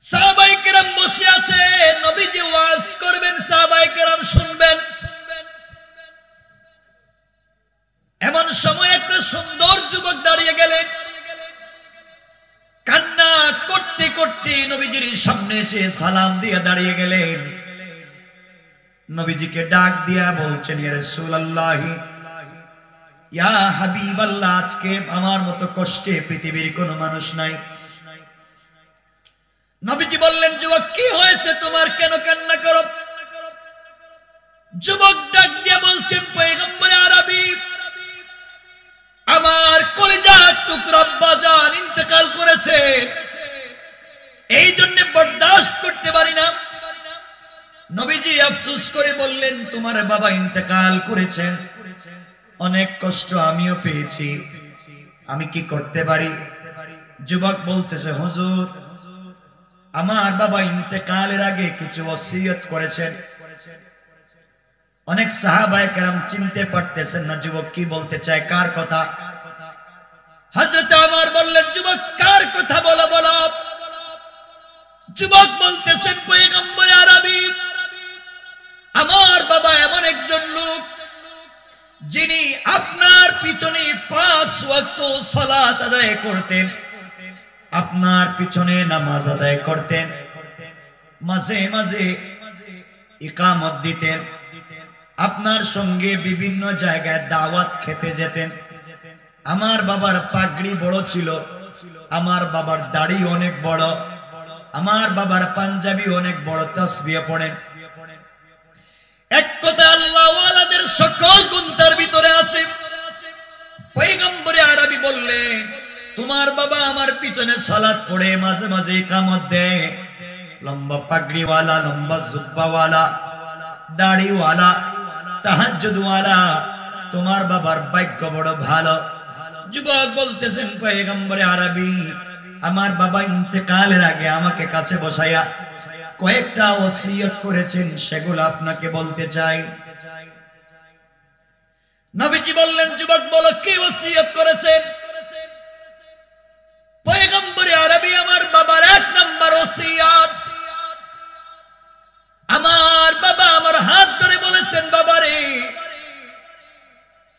সাহাবায়ে কেরাম বসে আছে, নবীজি ওয়াজ করবেন, সাহাবায়ে কেরাম শুনবেন। এমন সময় একটা সুন্দর যুবক দাঁড়িয়ে গেলেন, কান্না করতে করতে নবীজির সামনে এসে সালাম দিয়ে দাঁড়িয়ে গেলেন। নবীজিকে ডাক দিয়া বলছেন, ইয়া রাসূলুল্লাহ, ইয়া হাবিবাল্লাহ, আজকে আমার মতো কষ্টে পৃথিবীর কোনো মানুষ নাই। নবীজি বললেন, যুবক কি হয়েছে তোমার, কেন কান্না করো? যুবক ডাক দিয়া বলছেন, পয়গম্বরে আরবি, আমার কলিজার টুকরা বাজান ইন্তেকাল করেছে, এই জন্য বরদাস্ত করতে পারি না। নবীজি আফসোস করে বললেন, তোমার বাবা ইন্তেকাল করেছেন, অনেক কষ্ট আমিও পেয়েছি, আমি কি করতে পারি? যুবক বলতেছে, হুজুর, আমার বাবা ইন্তেকালের আগে কিছু ওসিয়ত করেছেন। অনেক সাহাবায়ে কেরাম চিনতে পারতেছেন না যুবক কি বলতে চায়, কার কথা। হযরত ওমর বললেন, যুবক কার কথা বলো বলো। যুবক বলতেছেন, পয়গম্বর আরবি, আমার বাবা এমন একজন লোক যিনি আপনার পিছনে 5 ওয়াক্ত সালাত আদায় করতেন, আপনার পিছনে নামাজ আদায় করতেন, মাঝে মাঝে ইকামত দিতেন, আপনার সঙ্গে বিভিন্ন জায়গায় দাওয়াত খেতে যেতেন। আমার বাবার পাগড়ি বড় ছিল, আমার বাবার দাড়ি অনেক বড়, আমার বাবার পাঞ্জাবি অনেক বড়, তাসবিহ পড়েন। এক কথা আল্লাহ ওয়ালাদের সকল গুণ তার ভিতরে আছে। পয়গম্বরে আরবি বললেন, তোমার বাবা আমার পিছনে সালাত পড়ে, মাঝে মাঝে ইকামত দেয়, লম্বা পাগড়িওয়ালা, লম্বা জুব্বাওয়ালা, দাড়িওয়ালা, তাহাজ্জুদওয়ালা, তোমার বাবার ভাগ্য বড় ভালো। যুবক বলতেছেন, পয়গম্বরে আরবি, আমার বাবা ইন্তেকালের আগে আমাকে কাছে বসায়া কয়েকটা ওসিয়ত করেছেন, সেগুলো আপনাকে বলতে চাই। নবীজি বললেন, যুবক বলো কি ওসিয়ত করেছেন? পয়গম্বরে আরবি আমার বাবার 1 নাম্বার ওসিয়ত, আমার বাবা আমার হাত ধরে বলেছেন, বাবারে,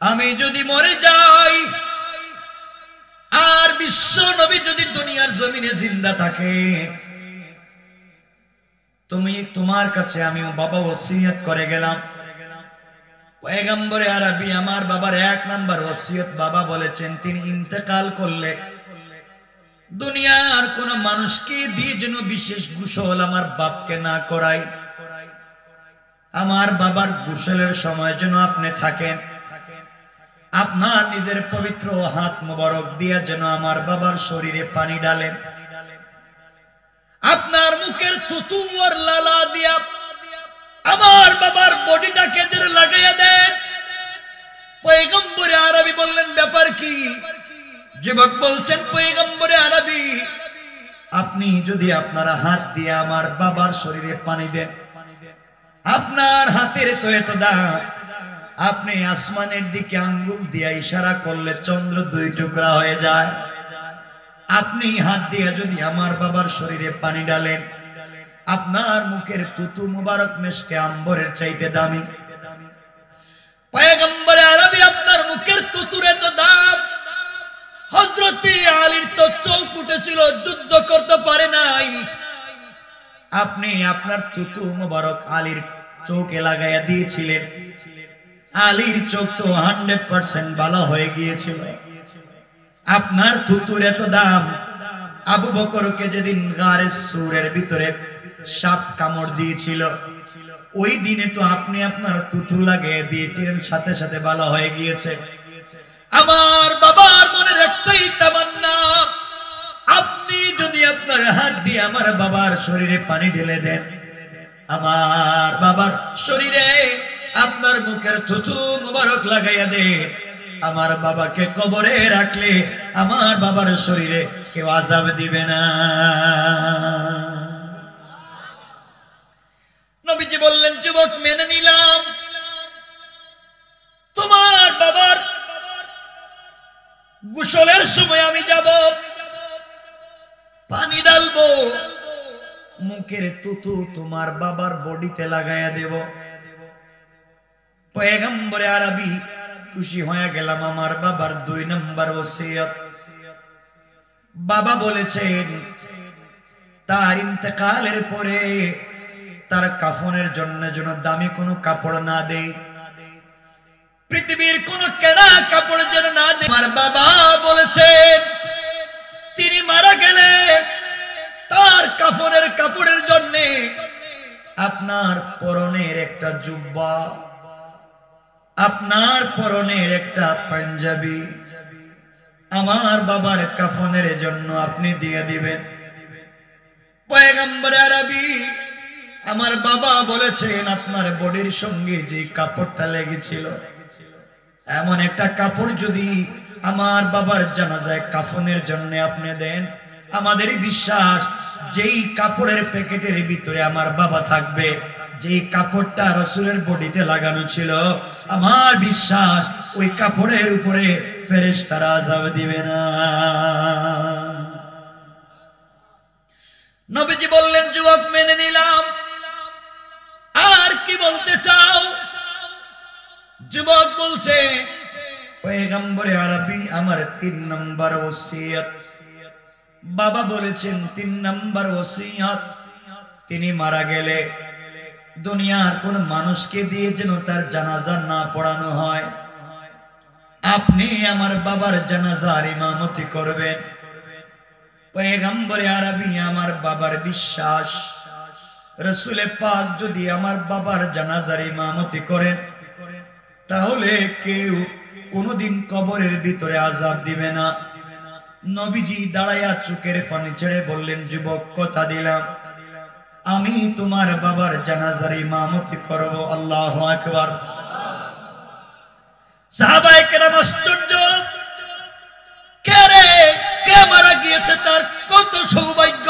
আমি যদি মরে যাই আর বিশ্ব নবী যদি দুনিয়ার জমিনে জিন্দা থাকে, তুমি তোমার কাছে আমি বাবা ওসিয়ত করে গেলাম। পয়গম্বরে আরবি আমার বাবার 1 নাম্বার ওসিয়ত, বাবা বলেছেন, তিনি ইন্তেকাল করলে দুনিয়ার কোন মানুষকে দিয়ে যেন বিশেষ গোসল আমার বাপকে না করাই, আমার বাবার গোসলের সময় যেন আপনি থাকেন, আপনার নিজের পবিত্র হাত মোবারক দিয়ে যেন আমার বাবার শরীরে পানি ডালেন, আপনার মুখের থুতু আর লালা দিয়া আমার বাবার বডিটাকে যেন লাগাইয়া দেন। পয়গম্বরে আরবি বললেন, ব্যাপার কি? যুবক বলছেন, পয়গম্বরে আরবি, আপনি যদি আপনার হাত দিয়ে আমার বাবার শরীরে পানি দেন, আপনার হাতের তো এত দাম, আপনি আসমানের দিকে আঙ্গুল দিয়ে ইশারা করলে চন্দ্র 2 টুকরা হয়ে যায়। আপনি হাত দিয়ে যদি আমার বাবার শরীরে পানি ডালেন, আপনার মুখের তুতু মুবারক মেশকে আম্বরের চাইতে দামি। পয়গম্বরে আরবি, আপনার মুখের তুতুর এত দাম, হযরত আলীর তো চোখ উঠেছিল, যুদ্ধ করতে পারে নাই, আপনি আপনার তুতু মুবারক আলীর চোখে লাগাইয়া দিয়েছিলেন, আলীর চোখ তো 100% ভালো হয়ে গিয়েছিল। আপনার থুতুর এত দাম, আবু বকরকে যেদিন গারে সূরের ভিতরে সাপ কামড় দিয়েছিল, ওই দিনে তো আপনি আপনার থুতু লাগিয়ে দিয়েছিলেন, সাথে সাথে ভালো হয়ে গিয়েছে। আমার বাবার মনের একটাই তামান্না, আপনি যদি আপনার হাত দিয়ে আমার বাবার শরীরে পানি ঢেলে দেন, আমার বাবার শরীরে আপনার মুখের থুতু মুবারক লাগাইয়া দেন, আমার বাবাকে কবরে রাখলে আমার বাবার শরীরে কেউ আযাব দিবে না। নবীজি বললেন, যুবক মেনে নিলাম, তোমার বাবার গোসলের সময় আমি যাব, পানি ঢালবো, মুখের তুতু তোমার বাবার বডিতে লাগাইয়া দেব। পয়গম্বরে আরবি খুশি হয়ে গেলাম। আমার বাবার 2 নম্বর ওসিয়ত। বাবা বলেছেন তার ইন্তেকালের পরে তার কাফনের জন্য যেন দামি কোনো কাপড় না দেয়, পৃথিবীর কোন কেনা কাপড় যেন না দেয়। আমার বাবা বলেছেন তিনি মারা গেলে তার কাফনের কাপড়ের জন্য আপনার পরনের একটা জুব্বা, আপনার পরনের একটা পাঞ্জাবি আমার বাবার কাফনের জন্য আপনি দিয়ে দিবেন। পয়গম্বর আরবি আমার বাবা বলেছেন আপনার বডির সঙ্গে যে কাপড়টা লেগেছিল এমন একটা কাপড় যদি আমার বাবার জানাজায় কাফনের জন্য আপনি দেন, আমাদের বিশ্বাস যেই কাপড়ের প্যাকেটের ভিতরে আমার বাবা থাকবে, যেই কাপড়টা রাসূলের বডিতে লাগানো ছিল, আমার বিশ্বাস ওই কাপড়ের উপরে ফেরেশতারা আযাব দিবে না। নবীজি বললেন যুবক মেনে নিলাম, আর কি বলতে চাও? যুবক বলছে পয়গম্বরে আরবি আমার 3 নম্বর ওসিয়ত। বাবা বলেছেন 3 নম্বর ওসিয়ত, তিনি মারা গেলে দুনিয়ার কোন মানুষকে দিয়ে যেন তার জানাজা না পড়ানো হয়, আপনি আমার বাবার জানাজার ইমামতি করবেন। পয়গম্বরে আরবি আমার বাবার বিশ্বাস রাসূল পাক যদি আমার বাবার জানাজার ইমামতি করেন তাহলে কেউ কোনদিন কবরের ভিতরে আযাব দিবে না। নবীজি দাঁড়ায়া চোখের পানি ছেড়ে বললেন যুবক কথা দিলাম আমি তোমার বাবার জানাজার ইমামতি করব। আল্লাহু আকবার। সাহাবায়ে কেরাম আশ্চর্য, কে রে কে মারা গিয়েছে তার কত সৌভাগ্য,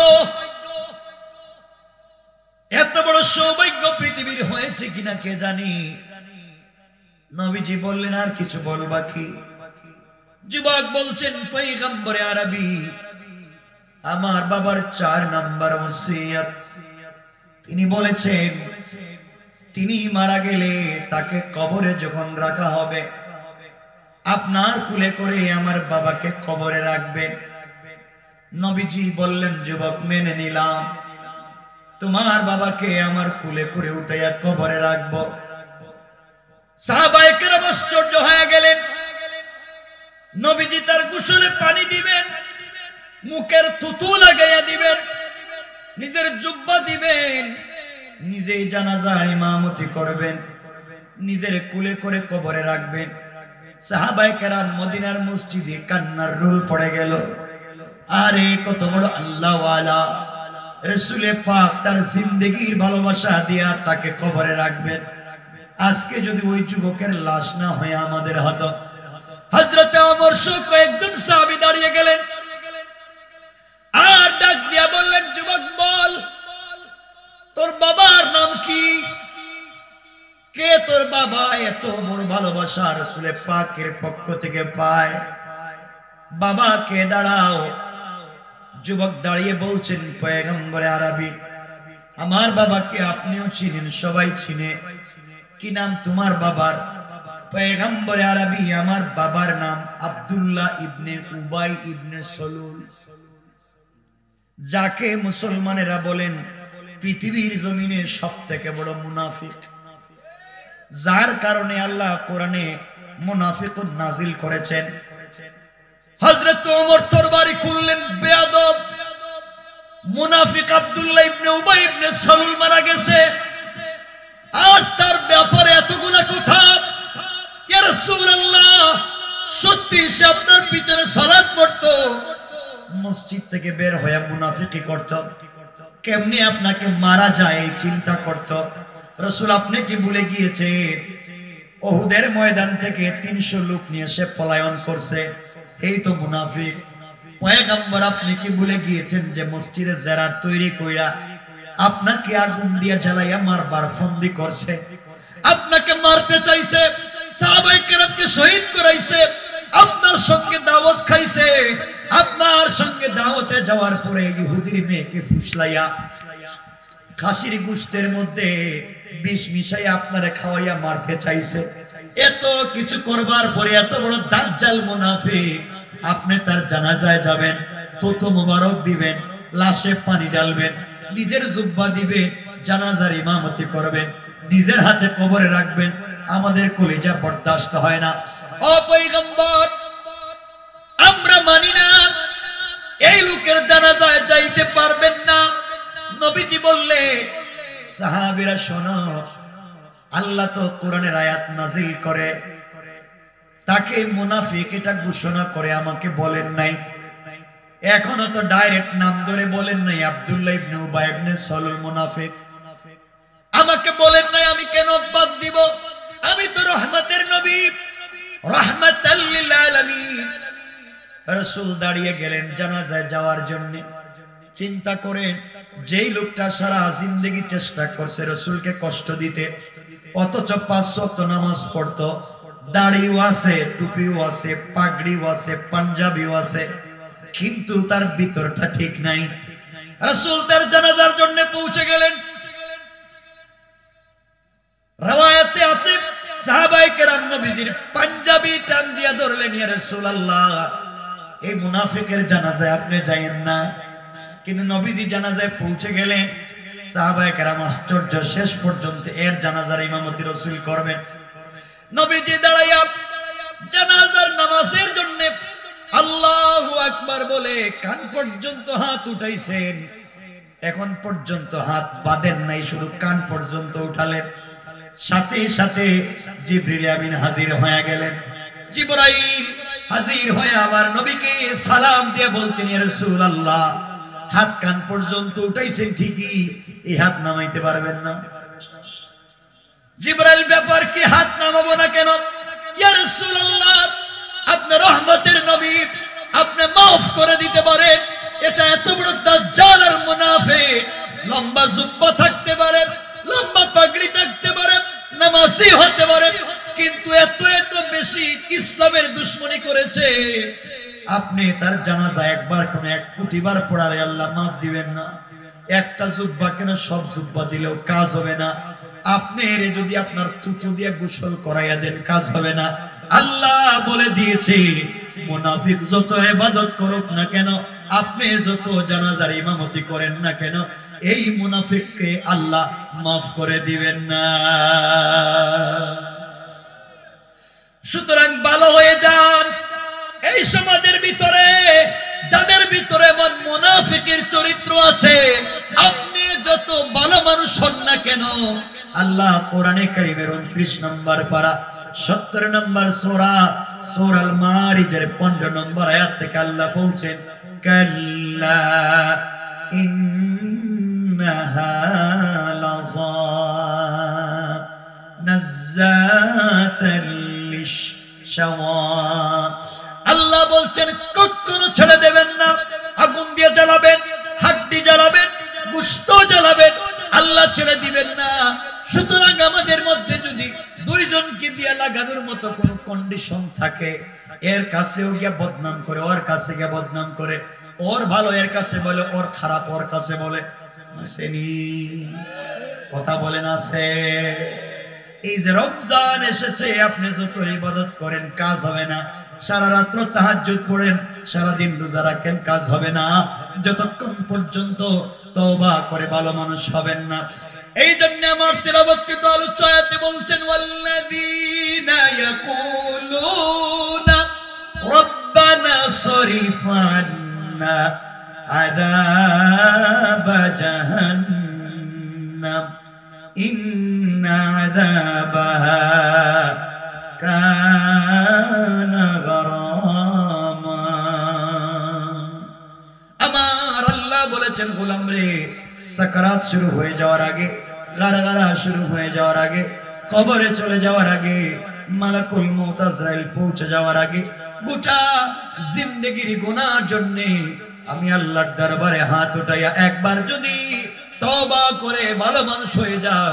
এত বড় সৌভাগ্য পৃথিবীর হয়েছে কিনা কে জানি। নবীজি বললেন আর কিছু বলবা কি? যুবক বলছেন পয়গম্বরে আরবি আমার বাবার 4 নম্বর ওসিয়ত, তিনি বলেছেন তিনি মারা গেলে তাকে কবরে যখন রাখা হবে আপনার কুলে করে আমার বাবাকে কবরে রাখবেন। নবীজি বললেন যুবক মেনে নিলাম, তোমার বাবাকে আমার কুলে করে উঠাইয়া কবরে রাখবো। সাহাবায়ে কেরাম আশ্চর্য হয়ে গেলেন। নবীজি তার গোসলে পানি দিবেন, মুখের থুতু লাগাইয়া দিবেন, নিজের জুব্বা দিবেন, নিজেই জানাজার ইমামতি করবেন, নিজের কুলে করে কবরে রাখবেন। সাহাবায়ে কেরাম মদিনার মসজিদে কান্নার রোল পড়ে গেল। আরে কত বড় আল্লাহওয়ালা রাসূল পাক তার জিন্দেগীর ভালোবাসা দিয়া তাকে কবরে রাখবেন। আজকে যদি ওই যুবকের লাশ না হয়ে আমাদের হতো। হযরত ওমর সহ কয়েকজন সাহাবী দাঁড়িয়ে গেলেন আর ডাক দিয়া বললেন যুবক বল তোর বাবার নাম কি? কে তোর বাবা? এত বড় ভালোবাসা রাসূল পাকের পক্ষ থেকে পায়, বাবাকে দাঁড়াও। যুবক দাঁড়িয়ে বলছেন পয়গম্বরে আরবি আমার বাবাকে আপনিও চিনেন, সবাই চিনে, কি নাম তোমার বাবার? পয়গম্বরে আরবি আমার বাবার নাম আব্দুল্লাহ ইবনে উবাই ইবনে সলুল, যাকে মুসলমানেরা বলেন পৃথিবীর জমিনে সবথেকে বড় মুনাফিক, যার কারণে আল্লাহ কোরআনে মুনাফিকুন নাজিল করেছেন। হযরত ওমর তরবারি খুললেন, বেয়াদব মুনাফিক আব্দুল্লাহ ইবনে উবাই ইবনে সলুল মারা গেছে আর তার ব্যাপারে এতগুলা কথা। ইয়া রাসূলুল্লাহ সত্যি সে আপনার পিছনে সালাত পড়তো, মসজিদ থেকে বের হয়ে মুনাফিকি করত, কেমনে আপনাকে মারা যায় এই চিন্তা করত। রাসূল আপনি কি ভুলে গিয়েছেন উহুদের ময়দান থেকে 300 লোক নিয়ে সে পলায়ন করছে, এই তো মুনাফিক। পয়গম্বর আপনি কি ভুলে গিয়েছেন যে মসজিদে জারার তৈরি কইরা আপনাকে আগুন দিয়ে জ্বালাইয়া মারবার ফন্দি করছে, আপনাকে মারতে চাইছে, সাহাবায়ে কেরামকে শহীদ করাইছে, আপনার সঙ্গে দাওয়াত খাইছে, আপনার সঙ্গে দাওয়াতে যাওয়ার পরে ইহুদির মেয়েকে ফুসলাইয়া খাসির গোশতের মধ্যে বিষ মিশাই আপনারে খাওয়াইয়া মারতে চাইছে। এত কিছু করবার পরে এত বড় দাজ্জাল মুনাফিক, আপনি তার জানাজায় যাবেন, তত মোবারক দিবেন, লাশে পানি ঢালবেন, নিজের জুব্বা দিবেন, জানাজার ইমামতি করবেন, নিজের হাতে কবরে রাখবেন। আমাদের কলিজা বরদাস্ত হয় না। ও পয়গম্বর, আমরা মানি না, এই লোকের জানাজায় যাইতে পারবেন না। নবীজি বললে, সাহাবীরা শোনো, আল্লাহ তো কোরআনের আয়াত নাজিল করে তাকে মুনাফিক এটা ঘোষণা করে আমাকে বলেন নাই, এখনো তো ডাইরেক্ট নাম ধরে বলেন নাই আব্দুল্লাহ ইবনে উবাই ইবনে সালুল মুনাফিক। আমাকে বলেন নাই, আমি কেন বাদ দিব? আমি তো রহমতের নবী, রাহমাতাল লিল আলামিন। রাসূল দাঁড়িয়ে গেলেন জানাজায় যাওয়ার জন্য। চিন্তা করেন, যেই লোকটা সারা জিন্দেগি চেষ্টা করছে রাসূলকে কষ্ট দিতে, অথচ 5 ওয়াক্ত নামাজ পড়তো, দাড়িও আছে, টুপিও আছে, পাগড়িও আছে, পাঞ্জাবিও আছে, কিন্তু তার ভিতরটা ঠিক নাই। রাসূল তার জানাজার জন্য পৌঁছে গেলেন। রওয়ায়াতে আছে সাহাবায়ে কেরাম নবীজির পাঞ্জাবি টান দিয়া ধরলেন, ইয়া রাসূলুল্লাহ, এই মুনাফিকের জানাজায় আপনি যায়েন না। কিন্তু নবীজি জানাজায় পৌঁছে গেলেন। সাহাবায়ে কেরাম আশ্চর্য, শেষ পর্যন্ত এর জানাজার ইমামতি রাসূল করবেন। নবীজি দাঁড়াইয়া জানাজার নামাজের জন্য আল্লাহু আকবার বলে কান পর্যন্ত হাত উঠাইছেন। এখন পর্যন্ত হাত বাঁধেন নাই, শুধু কান পর্যন্ত উঠালেন। সাথে সাথে জিবরিল আমিন হাজির হয়ে গেলেন। জিবরাইল হাজির হয়ে আবার নবীকে সালাম দিয়ে বলছেন, ইয়া রাসূলুল্লাহ, হাত কান পর্যন্ত উঠাইছেন ঠিকই, এই হাত নামাইতে পারবেন না। জিবরাইল, ব্যাপার কি, হাত নামাবো না কেন? ইয়া রাসূলুল্লাহ, আপনি রহমতের নবী, আপনি মাফ করে দিতে পারেন। এটা এত বড় দাজ্জাল আর মুনাফিক, লম্বা জুব্বা থাকতে পারে, লম্বা পাগড়ি থাকতে পারে, নামাজি হতে পারে, কিন্তু এত এত বেশি ইসলামের দুশমনি করেছে। আপনি তার জানাজা একবার কোন 1 কোটি বার পড়ালে আল্লাহ মাফ দিবেন না। একটা জুব্বা কেন, সব জুব্বা দিলেও কাজ হবে না। আপনি এর যদি আপনার থুতু দিয়ে গোসল করাইয়া দেন, কাজ হবে না। আল্লাহ বলে দিয়েছে, মুনাফিক যত ইবাদত করুক না কেন, আপনি যত জানাজার ইমামতি করেন না কেন, এই মুনাফিককে আল্লাহ মাফ করে দিবেন না। সুতরাং ভালো হয়ে যান। এই সমাজের ভিতরে যাদের ভিতরে এমন মুনাফিকের চরিত্র আছে, আপনি যত ভালো মানুষ হন না কেন, আল্লাহ কোরআনে কারীমের 29 নম্বর পারা 70 নম্বর সূরা সূরাল মারিজের 15 নম্বর আয়াত থেকে আল্লাহ বলছেন, কাল্লা ইন্নাহা লাযা নাযাতাল লিশওয়া। আল্লাহ বলছেন, কখনো ছেড়ে দেবেন না। আগুন দিয়ে জ্বালাবেন, হাড্ডি জ্বালাবেন, গোশত জ্বালাবেন, আল্লাহ ছেড়ে দিবেন না। সুতরাং আমাদের মধ্যে যদি দুইজনকে দিয়ে লাগানোর মতো কোনো কন্ডিশন থাকে, এর কাছেও গিয়ে বদনাম করে, ওর কাছে গিয়ে বদনাম করে, ওর ভালো এর কাছে বলে, ওর খারাপ ওর কাছে বলে, আসেনি? কথা বলেন আছে? এই যে রমজান এসেছে, আপনি যত ইবাদত করেন কাজ হবে না। সারা রাত্র তাহাজ্জুদ পড়েন, সারা দিন রোজা রাখেন, কাজ হবে না, যতক্ষণ পর্যন্ত তওবা করে ভালো মানুষ হবেন না। এই জন্য আমার তেলাওয়াতকৃত আলোচনাতে বলছেন, ওয়াল্লাযীনা ইয়াকুলুনা রব্বানা সরিফ আন্না আযাব জাহান্নাম ইন্না আযাবাহা কানা গরামা। আমার আল্লাহ বলেছেন, গোলাম রে, সাকারাত শুরু হয়ে যাওয়ার আগে, গারগারা শুরু হয়ে যাওয়ার আগে, কবরে চলে যাওয়ার আগে, মালাকুল মউত আজরাইল পৌঁছে যাওয়ার আগে, গোটা জিন্দেগির গুনার জন্য আমি আল্লাহর দরবারে হাত উঠাইয়া একবার যদি তওবা করে ভালো মানুষ হয়ে যাও,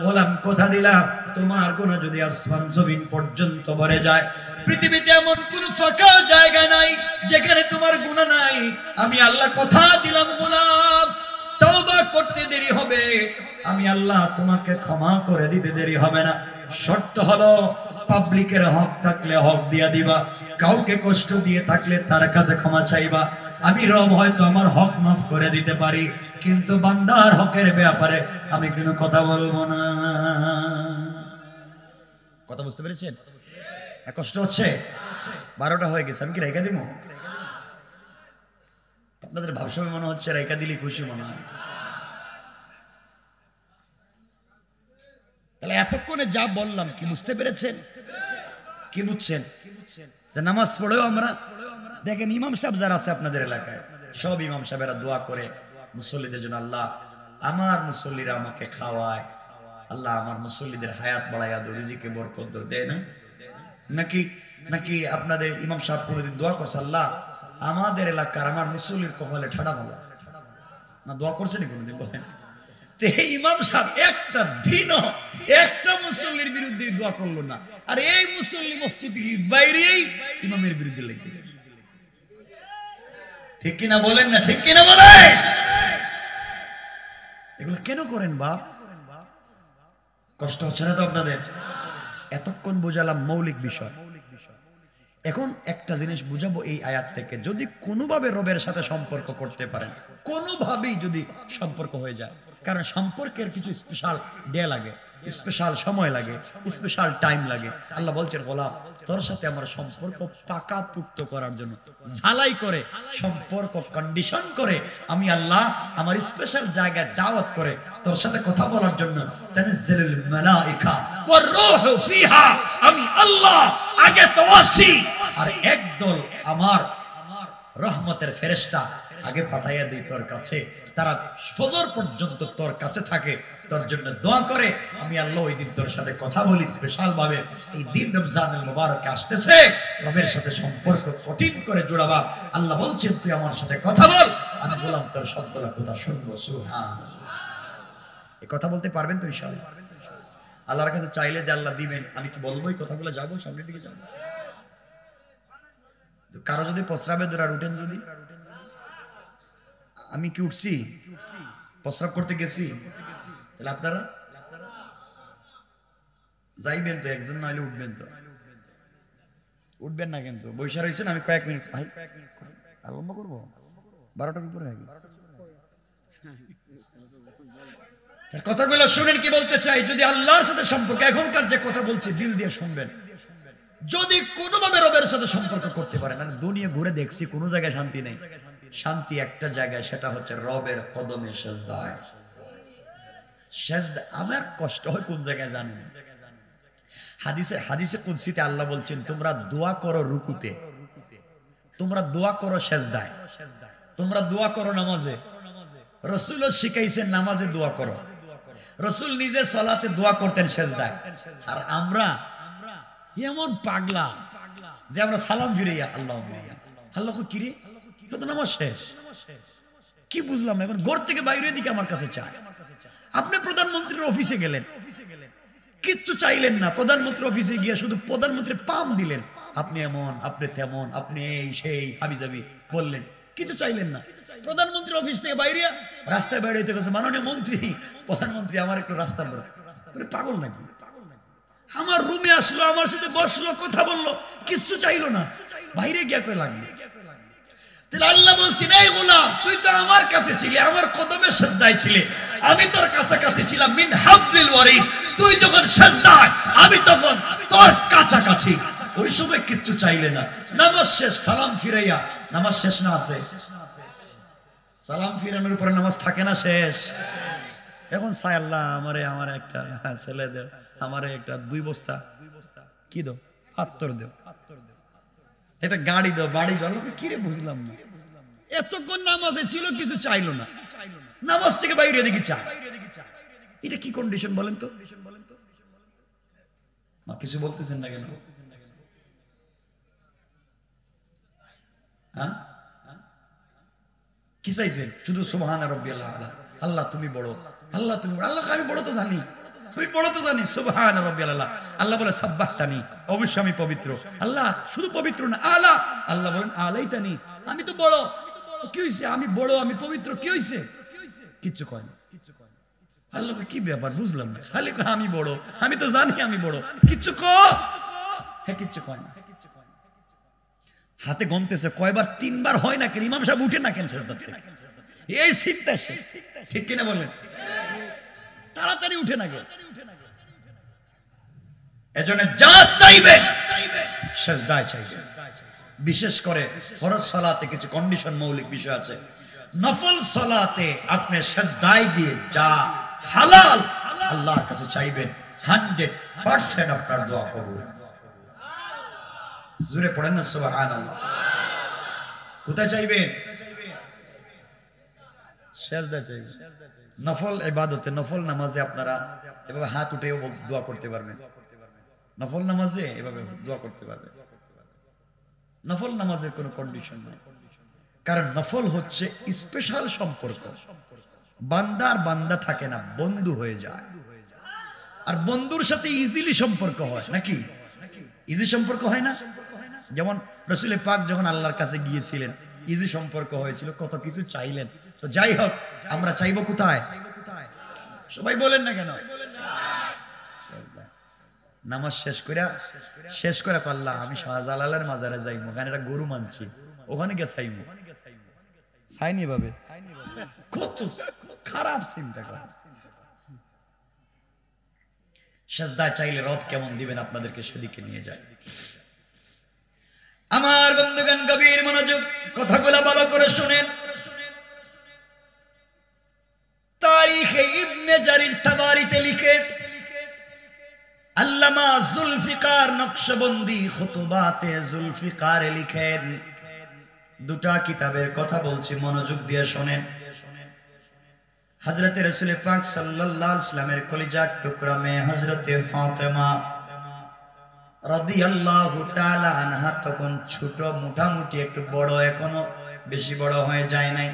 গোলাম কথা দিলাম তোমার গুনাহ যদি আসমান জমিন পর্যন্ত ভরে যায়, পৃথিবীতে এমন কোন ফাঁকা জায়গা নাই যেখানে তোমার গুনাহ নাই। আমি আল্লাহ কথা দিলাম গোলাম, তওবা করতে দেরি হবে, আমি আল্লাহ তোমাকে ক্ষমা করে দিতে দেরি হবে না। শর্ত হলো পাবলিকের হক থাকলে হক দিয়া দিবা, কাউকে কষ্ট দিয়ে থাকলে তার কাছে ক্ষমা চাইবা। আমি রব হয়তো আমার হক মাফ করে দিতে পারি, কিন্তু বান্দার হকের ব্যাপারে আমি কোনো কথা বলবো না। কথা বুঝতে পেরেছেন? কষ্ট হচ্ছে? 12টা হয়ে গেছে, আমি কি রেখা দিব? আপনাদের ভাবসাবে মনে হচ্ছে রেখা দিলে খুশি মনে হয়। তাহলে এতক্ষণে যা বললাম কি বুঝতে পেরেছেন? কি বুঝছেন? যে নামাজ পড়েও আমরা দেখেন ইমাম সাহেব যারা আছে আপনাদের এলাকায়, সব ইমাম সাহেবেরা দোয়া করে মুসল্লিদের জন্য, আল্লাহ আমার মুসল্লিরা আমাকে খাওয়ায়, আল্লাহ আমার মুসল্লিদের হায়াত বাড়াইয়া দাও, রিজিকে বরকত দাও, দেয় না? নাকি নাকি আপনাদের ইমাম সাহেব কোনোদিন দোয়া করছে আল্লাহ আমাদের এলাকার আমার মুসল্লির কপালে ঠাডা ভালো না? দোয়া করছেন কোনোদিন? বলেন। ইমাম সাহেব একটা দিন একটা মুসল্লির বিরুদ্ধে দোয়া করলো না, আর এই মুসল্লি মসজিদের বাইরেই ইমামের বিরুদ্ধে লেগে। ঠিক কিনা বলেন না? ঠিক কিনা বলেন? এগুলো কেন করেন বাপ? কষ্ট হচ্ছে না তো আপনাদের? এতক্ষণ বোঝালাম মৌলিক বিষয়। এখন একটা জিনিস বুঝাবো এই আয়াত থেকে, যদি কোনোভাবে রবের সাথে সম্পর্ক করতে পারেন, কোনোভাবেই যদি সম্পর্ক হয়ে যায়, কারণ সম্পর্কের কিছু স্পেশাল ডে লাগে, স্পেশাল সময় লাগে, স্পেশাল টাইম লাগে। আল্লাহ বলছেন গোলাম তোর সাথে আমার সম্পর্ক পাকাপুক্ত করার জন্য ঝালাই করে সম্পর্ক কন্ডিশন করে আমি আল্লাহ আমার স্পেশাল জায়গায় দাওয়াত করে তোর সাথে কথা বলার জন্য তানাজ্জালুল মালায়েকা ওয়ার রূহু ফিহা, আমি আল্লাহ আগে তো আসি আর একদল আমার রহমতের ফেরেশতা আগে পাঠাইয়া দেই তোর কাছে, তারা ফজর পর্যন্ত তোর কাছে থাকে, তোর জন্য দোয়া করে। আমি আল্লাহ ওই দিন তোর সাথে কথা বলি স্পেশাল ভাবে। এই দিন রমজানুল মুবারকে আসতেছে, রবের সাথে সম্পর্ক কঠিন করে জোড়াবা। আল্লাহ বলছেন তুই আমার সাথে কথা বল, আমি বললাম তোর সবগুলা কথা শুনবো। সুবহানাল্লাহ। এই কথা বলতে পারবেন তো ইনশাআল্লাহ? আল্লাহর কাছে চাইলে যে আল্লাহ দিবেন। আমি কি বলবো এই কথাগুলো? যাবো সামনের দিকে যাবো। কারো যদি প্রস্রাবে ধরা উঠেন, যদি আমি কি উঠছি প্রস্রাব করতে গেছি, তাহলে আপনারা যাইবেন তো, একজন না হলে উঠবেন তো, উঠবেন না কিন্তু বৈশা রয়েছেন। আমি কয়েক মিনিট আরম্ভ করবো, 12টার উপরে হয়ে গেছে। কথাগুলো শুনেন কি বলতে চাই। যদি আল্লাহর সাথে সম্পর্ক, এখনকার যে কথা বলছি দিল দিয়ে শুনবেন, যদি কোনোভাবে রবের সাথে সম্পর্ক করতে পারেন, আমি দুনিয়া ঘুরে দেখছি কোনো জায়গায় শান্তি নেই। শান্তি একটা জায়গায়, সেটা হচ্ছে রবের কদমে সেজদায়। সেজদা আমার কষ্ট হয় কোন জায়গায় জানেন? হাদিসে কুদসিতে আল্লাহ বলছেন তোমরা দোয়া করো রুকুতে, তোমরা দোয়া করো সেজদায়, তোমরা দোয়া করো নামাজে। রাসূলও শিখাইছেন নামাজে দোয়া করো। রাসূল নিজে সালাতে দোয়া করতেন সেজদায়। আর আমরা এমন পাগলা যে আমরা সালাম ফিরাইয়া আল্লাহ আল্লাহ কি রে, এটা তো নামাজ শেষ। কি বুঝলাম না। এখন ঘর থেকে বাইরে দিকে আমার কাছে চায়। আপনি প্রধানমন্ত্রীর অফিসে গেলেন, কিচ্ছু চাইলেন না, প্রধানমন্ত্রীর অফিসে গিয়ে শুধু প্রধানমন্ত্রীর পাম দিলেন, আপনি এমন, আপনি তেমন, আপনি এই সেই হাবিজাবি বললেন, কিছু চাইলেন না। প্রধানমন্ত্রীর অফিস থেকে বাইরে রাস্তায় বাইরে হইতে গেছে, মাননীয় মন্ত্রী, প্রধানমন্ত্রী আমার একটু রাস্তার দরকার। পাগল নাকি? আমার রুমে আসলো, আমার সাথে বসলো, কথা বললো, কিচ্ছু চাইলো না, বাইরে গিয়া কই লাগলো। তাহলে আল্লাহ বলছেন এই গোলাম তুই তো আমার কাছে ছিলে, আমার কদমে সেজদায় ছিলে, আমি তোর কাছাকাছি ছিলাম। মিন হাবলিল ওয়ারিদ, তুই যখন সেজদায় আমি তখন তোর কাছাকাছি। ওই সময় কিচ্ছু চাইলে না। নামাজ শেষ, সালাম ফিরাইয়া, নামাজ শেষ না আছে? সালাম ফিরানোর উপরে নামাজ থাকে না শেষ? এখন চাই আল্লাহ আমারে আমার একটা ছেলে দেও, আমারে একটা 2 বস্তা কি দাও, পাত্তর দেও, একটা গাড়ি দাও, বাড়ি দাও। কি রে বুঝলাম না। এতক্ষণ নামাজে ছিল, কিছু চাইলো না, নামাজ থেকে বাইরে দেখি চাই। এটা কি কন্ডিশন বলেন তো? মা কিছু বলতেছেন না কেন? হ্যাঁ কি চাইছেন? শুধু সুবহান রাব্বিয়াল আলা, আল্লাহ তুমি বড়, আল্লাহ তুমি বড়। আল্লাহ আমি বড় তো জানি, আমি বড় তো জানি সুবহান রাব্বিয়াল আলা। আল্লাহ বলে সাব্বাহতানি, অবশ্যই আমি পবিত্র। আল্লাহ শুধু পবিত্র না, আলা, আল্লাহ বলেন আলাইতানি, আমি তো বড়। কি হইছে? আমি বড়, আমি পবিত্র, কি হইছে? কিচ্ছু কয় না। আল্লাহ কি ব্যাপার বুঝলাম না, খালি কয় আমি বড়, আমি তো জানি আমি বড়, কিচ্ছু হ্যাঁ কিচ্ছু কয় না। হাতে গনতেছে কয়বার, 3 বার হয় না কেন? ইমাম সাহেব উঠে না কেন সেজদা থেকে? এই চিন্তা শেষ, ঠিক কিনা বলেন? তাড়াতাড়ি উঠে না কেন? এজন্য যা চাইবে সেজদায় চাইবে। বিশেষ করে ফরজ সালাতে কিছু কন্ডিশন, মৌলিক বিষয় আছে। নফল সালাতে আপনি সেজদায় দিয়ে যা হালাল আল্লাহর কাছে চাইবেন, 100% আপনার দোয়া কবুল। জোরে পড়েন না সুবহানাল্লাহ। কোথায় চাইবেন? সেজদায় চাইবে। নফল ইবাদতে, নফল নামাজে আপনারা এভাবে হাত উঠেও দোয়া করতে পারবেন। নফল নামাজে এভাবে দোয়া করতে পারবেন। নফল নামাজের কোনো কন্ডিশন নাই, কারণ নফল হচ্ছে স্পেশাল সম্পর্ক। বান্দার বান্দা থাকে না, বন্ধু হয়ে যায়। আর বন্ধুর সাথে ইজিলি সম্পর্ক হয় নাকি? ইজি সম্পর্ক হয় না? যেমন রাসূল পাক যখন আল্লাহর কাছে গিয়েছিলেন, ইজি সম্পর্ক হয়েছিল, কত কিছু চাইলেন। তো যাই হোক, আমরা চাইবো কোথায়? সবাই বলেন না কেন? নামাজ শেষ করে আল্লাহ আমি শাহজালালের মাজারে যাইবো, ওখানে একটা গরু মানছি, ওখানে গিয়ে চাইবো। চাইনি ভাবে কত খারাপ চিন্তা করা। সেজদা চাইলে রব কেমন দিবেন আপনাদেরকে সেদিকে নিয়ে যায়। আমার বন্ধুগণ গভীর মনোযোগ, কথাগুলো ভালো করে শুনেন। তারিখে ইবনে জারির তাবারিতে লিখে আল্লামা জুলফিকার নকশবন্দি খুতুবাতে জুলফিকারে লিখেন, দুটা কিতাবের কথা বলছি, মনোযোগ দিয়ে শুনেন। হযরতে রাসূল পাক সাল্লাল্লাহু আলাইহি ওয়াসাল্লামের কলিজার টুকরা মেয়ে হযরতে ফাতেমা রাদিয়াল্লাহু তাআলা আনহা তখন ছোট, মোটামুটি একটু বড়, এখনো বেশি বড় হয়ে যায় নাই।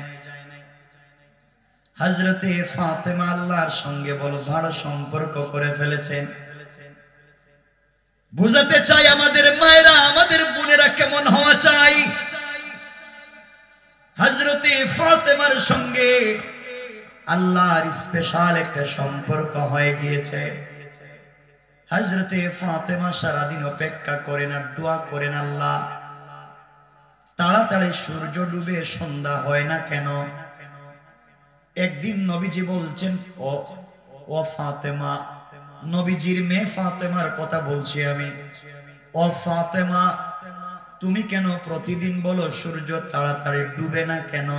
হযরতে ফাতেমা আল্লাহর সঙ্গে বড় ভালো সম্পর্ক করে ফেলেছেন। বুঝাতে চাই আমাদের মায়েরা, আমাদের বোনেরা কেমন হওয়া চাই। হযরতে ফাতেমার সঙ্গে আল্লাহর স্পেশাল একটা সম্পর্ক হয়ে গিয়েছে। হযরতে ফাতেমা সারাদিন অপেক্ষা করেন আর দোয়া করেন, আল্লাহ তাড়াতাড়ি সূর্য ডুবে সন্ধ্যা হয় না কেন? একদিন নবীজি বলছেন, ও ফাতেমা, নবীজির মেয়ে ফাতেমার কথা বলছি আমি, ও ফাতেমা তুমি কেন প্রতিদিন বলো সূর্য তাড়াতাড়ি ডুবে না কেন?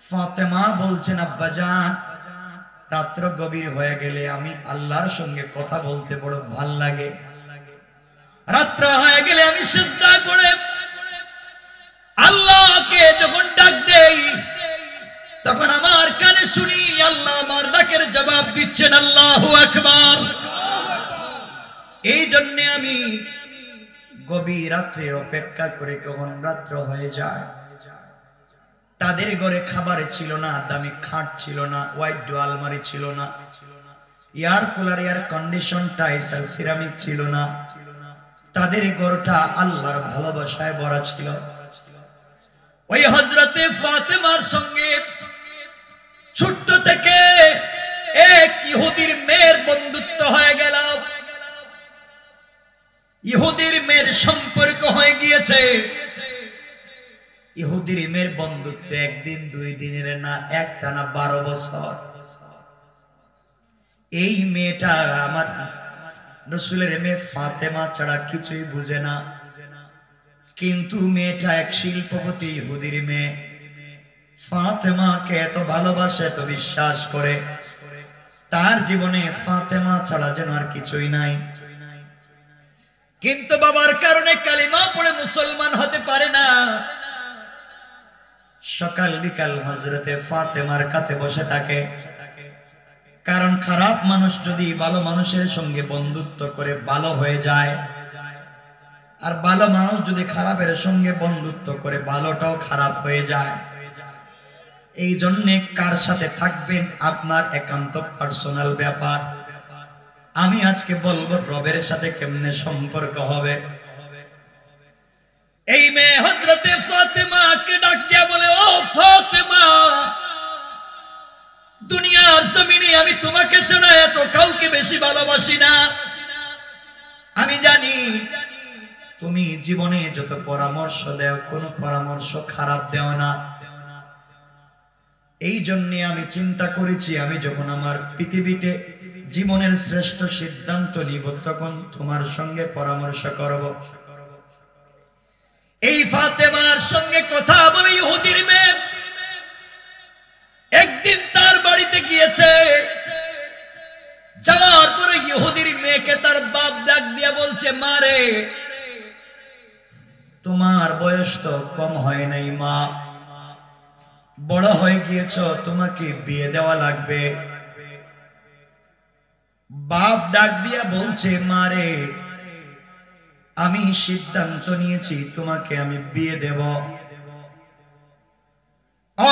ফাতেমা বলছেন, আব্বাজান রাত্র গভীর হয়ে গেলে আমি আল্লাহর সঙ্গে কথা বলতে বড় ভাল লাগে। রাত্র হয়ে গেলে আমি সিজদা করে আল্লাহকে যখন ডাক দেই, তখন আমার কানে শুনি আল্লাহ আমার ডাকের জবাব দিচ্ছেন। আল্লাহু আকবার। এই জন্য আমি গভীর রাত্রে অপেক্ষা করে, কখন রাত্র হয়ে যায়। তাদের ঘরে খাবার ছিল না, দামি খাট ছিল না, ওয়াইড আলমারি ছিল না, air cooler, air condition, tiles আর সিরামিক ছিল না। তাদের ঘরটা আল্লাহর ভালোবাসায় ভরা ছিল। ওই হযরতে ফাতেমার সঙ্গে ছোট্ট থেকে এক ইহুদির মেয়ের বন্ধুত্ব হয়ে গেল। ইহুদির মেয়ের সম্পর্ক হয়ে গিয়েছে। ইহুদির মেয়ের বন্ধুত্ব একদিন দুই দিনের না, একটানা 12 বছর। এই মেয়েটা আমার রাসূলের মেয়ে ফাতেমা ছাড়া কিছুই বুঝে না, কিন্তু মেয়েটা এক শিল্পপতি ইহুদির মেয়ে। ফাতেমাকে এত ভালোবাসে, এত বিশ্বাস করে, তার জীবনে ফাতেমা ছাড়া যেন আর কিছুই নাই। কিন্তু বাবার কারণে কালিমা পড়ে মুসলমান হতে পারে না। সকাল বিকাল হযরতে ফাতেমার কাছে বসে থাকে, কারণ খারাপ মানুষ যদি ভালো মানুষের সঙ্গে বন্ধুত্ব করে ভালো হয়ে যায়, আর ভালো মানুষ যদি খারাপের সঙ্গে বন্ধুত্ব করে ভালোটাও খারাপ হয়ে যায়। এই জন্য কার সাথে থাকবেন আপনার একান্ত পার্সোনাল ব্যাপার। আমি আজকে বলবো রবের সাথে কেমনে সম্পর্ক হবে। এই মেয়ে হযরতে ফাতেমাকে ডাক দিয়া বলে, ও ফাতেমা, দুনিয়ার জমিনে আমি তোমাকে ছাড়া এত কাউকে বেশি ভালোবাসি না। আমি জানি তুমি জীবনে যত পরামর্শ দাও কোনো পরামর্শ খারাপ দেও না। এই জন্য আমি চিন্তা করেছি আমি যখন আমার পৃথিবীতে জীবনের শ্রেষ্ঠ সিদ্ধান্ত নিব তখন তোমার সঙ্গে পরামর্শ করব। এই ফাতেমার সঙ্গে কথা বলে ইহুদির মেয়ে একদিন তার বাড়িতে গিয়েছে। যাওয়ার পরে ইহুদির মেয়েকে তার বাপ ডাক দিয়া বলছে, মা রে, তোমার বয়স তো কম হয় নাই মা, বড় হয়ে গিয়েছ, তোমাকে বিয়ে দেওয়া লাগবে। বাপ ডাক দিয়া বলছে, মা রে, আমি সিদ্ধান্ত নিয়েছি তোমাকে আমি বিয়ে দেব।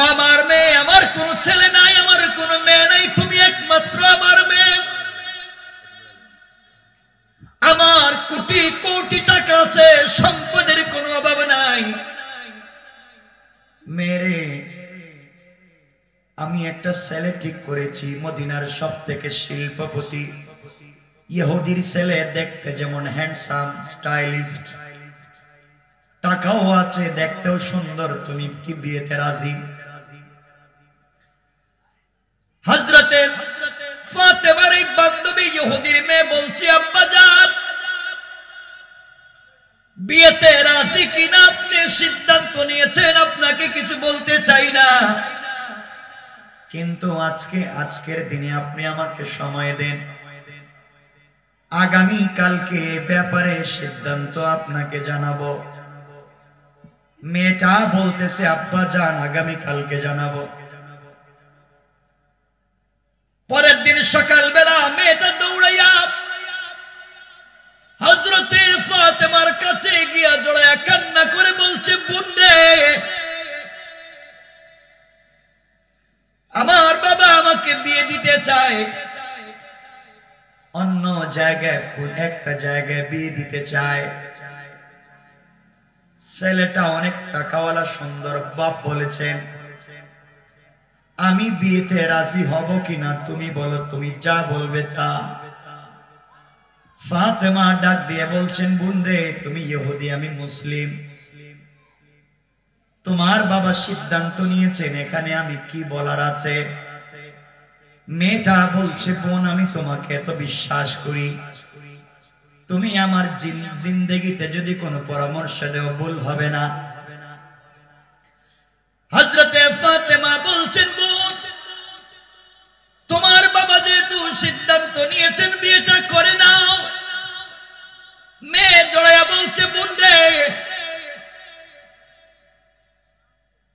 আমার মেয়ে, আমার কোনো ছেলে নাই, আমার কোনো মেয়ে নাই, তুমি একমাত্র আমার মেয়ে। আমার কোটি কোটি টাকা আছে, সম্পদের কোনো অভাব নাই। মেরে আমি একটা ছেলে ঠিক করেছি, মদিনার সব থেকে শিল্পপতি ইহুদির ছেলে, দেখতে যেমন হ্যান্ডসাম, স্টাইলিস্ট, টাকাও আছে, দেখতেও সুন্দর, তুমি কি বিয়েতে রাজি? হযরতে ফাতেমার এই বান্ধবী ইহুদির মেয়ে বলছে, আব্বা জান, বিয়েতে রাজি কিনা আপনি সিদ্ধান্ত নিয়েছেন, আপনাকে কিছু বলতে চাই না, কিন্তু আজকের দিনে আপনি আমাকে সময় দেন, আগামী কালকে ব্যাপারে সিদ্ধান্ত আপনাকে জানাবো। মেয়েটা বলতেছে, আব্বা জান, আগামী কালকে জানাবো। পরের দিন সকালবেলা মেয়েটা দৌড়াইয়া হযরতে ফাতেমার কাছে গিয়া জড়াইয়া কান্না করে বলছে, বোন রে, আমার বাবা আমাকে বিয়ে দিতে চায়, অন্য জায়গায়, কোন একটা জায়গায় বিয়ে দিতে চায়। ছেলেটা অনেক টাকাওয়ালা, সুন্দর, বাপ বলেছেন, আমি বিয়েতে রাজি হব কিনা তুমি বলো, তুমি যা বলবে তা। ফাতেমা ডাক দিয়ে বলছেন, বোন রে, তুমি ইহুদি, আমি মুসলিম, তোমার বাবা সিদ্ধান্ত নিয়েছেন, এখানে আমি কি বলার আছে? মেয়েটা বলছে, বোন, আমি তোমাকে এত বিশ্বাস করি, তুমি আমার জিন্দেগিতে যদি কোনো পরামর্শ দেও ভুল হবে না। হযরতে ফাতেমা বলছেন, বোন, তোমার বাবা যেহেতু সিদ্ধান্ত নিয়েছেন বিয়েটা করে নাও। মেয়ে জড়াইয়া বলছে, বোন রে,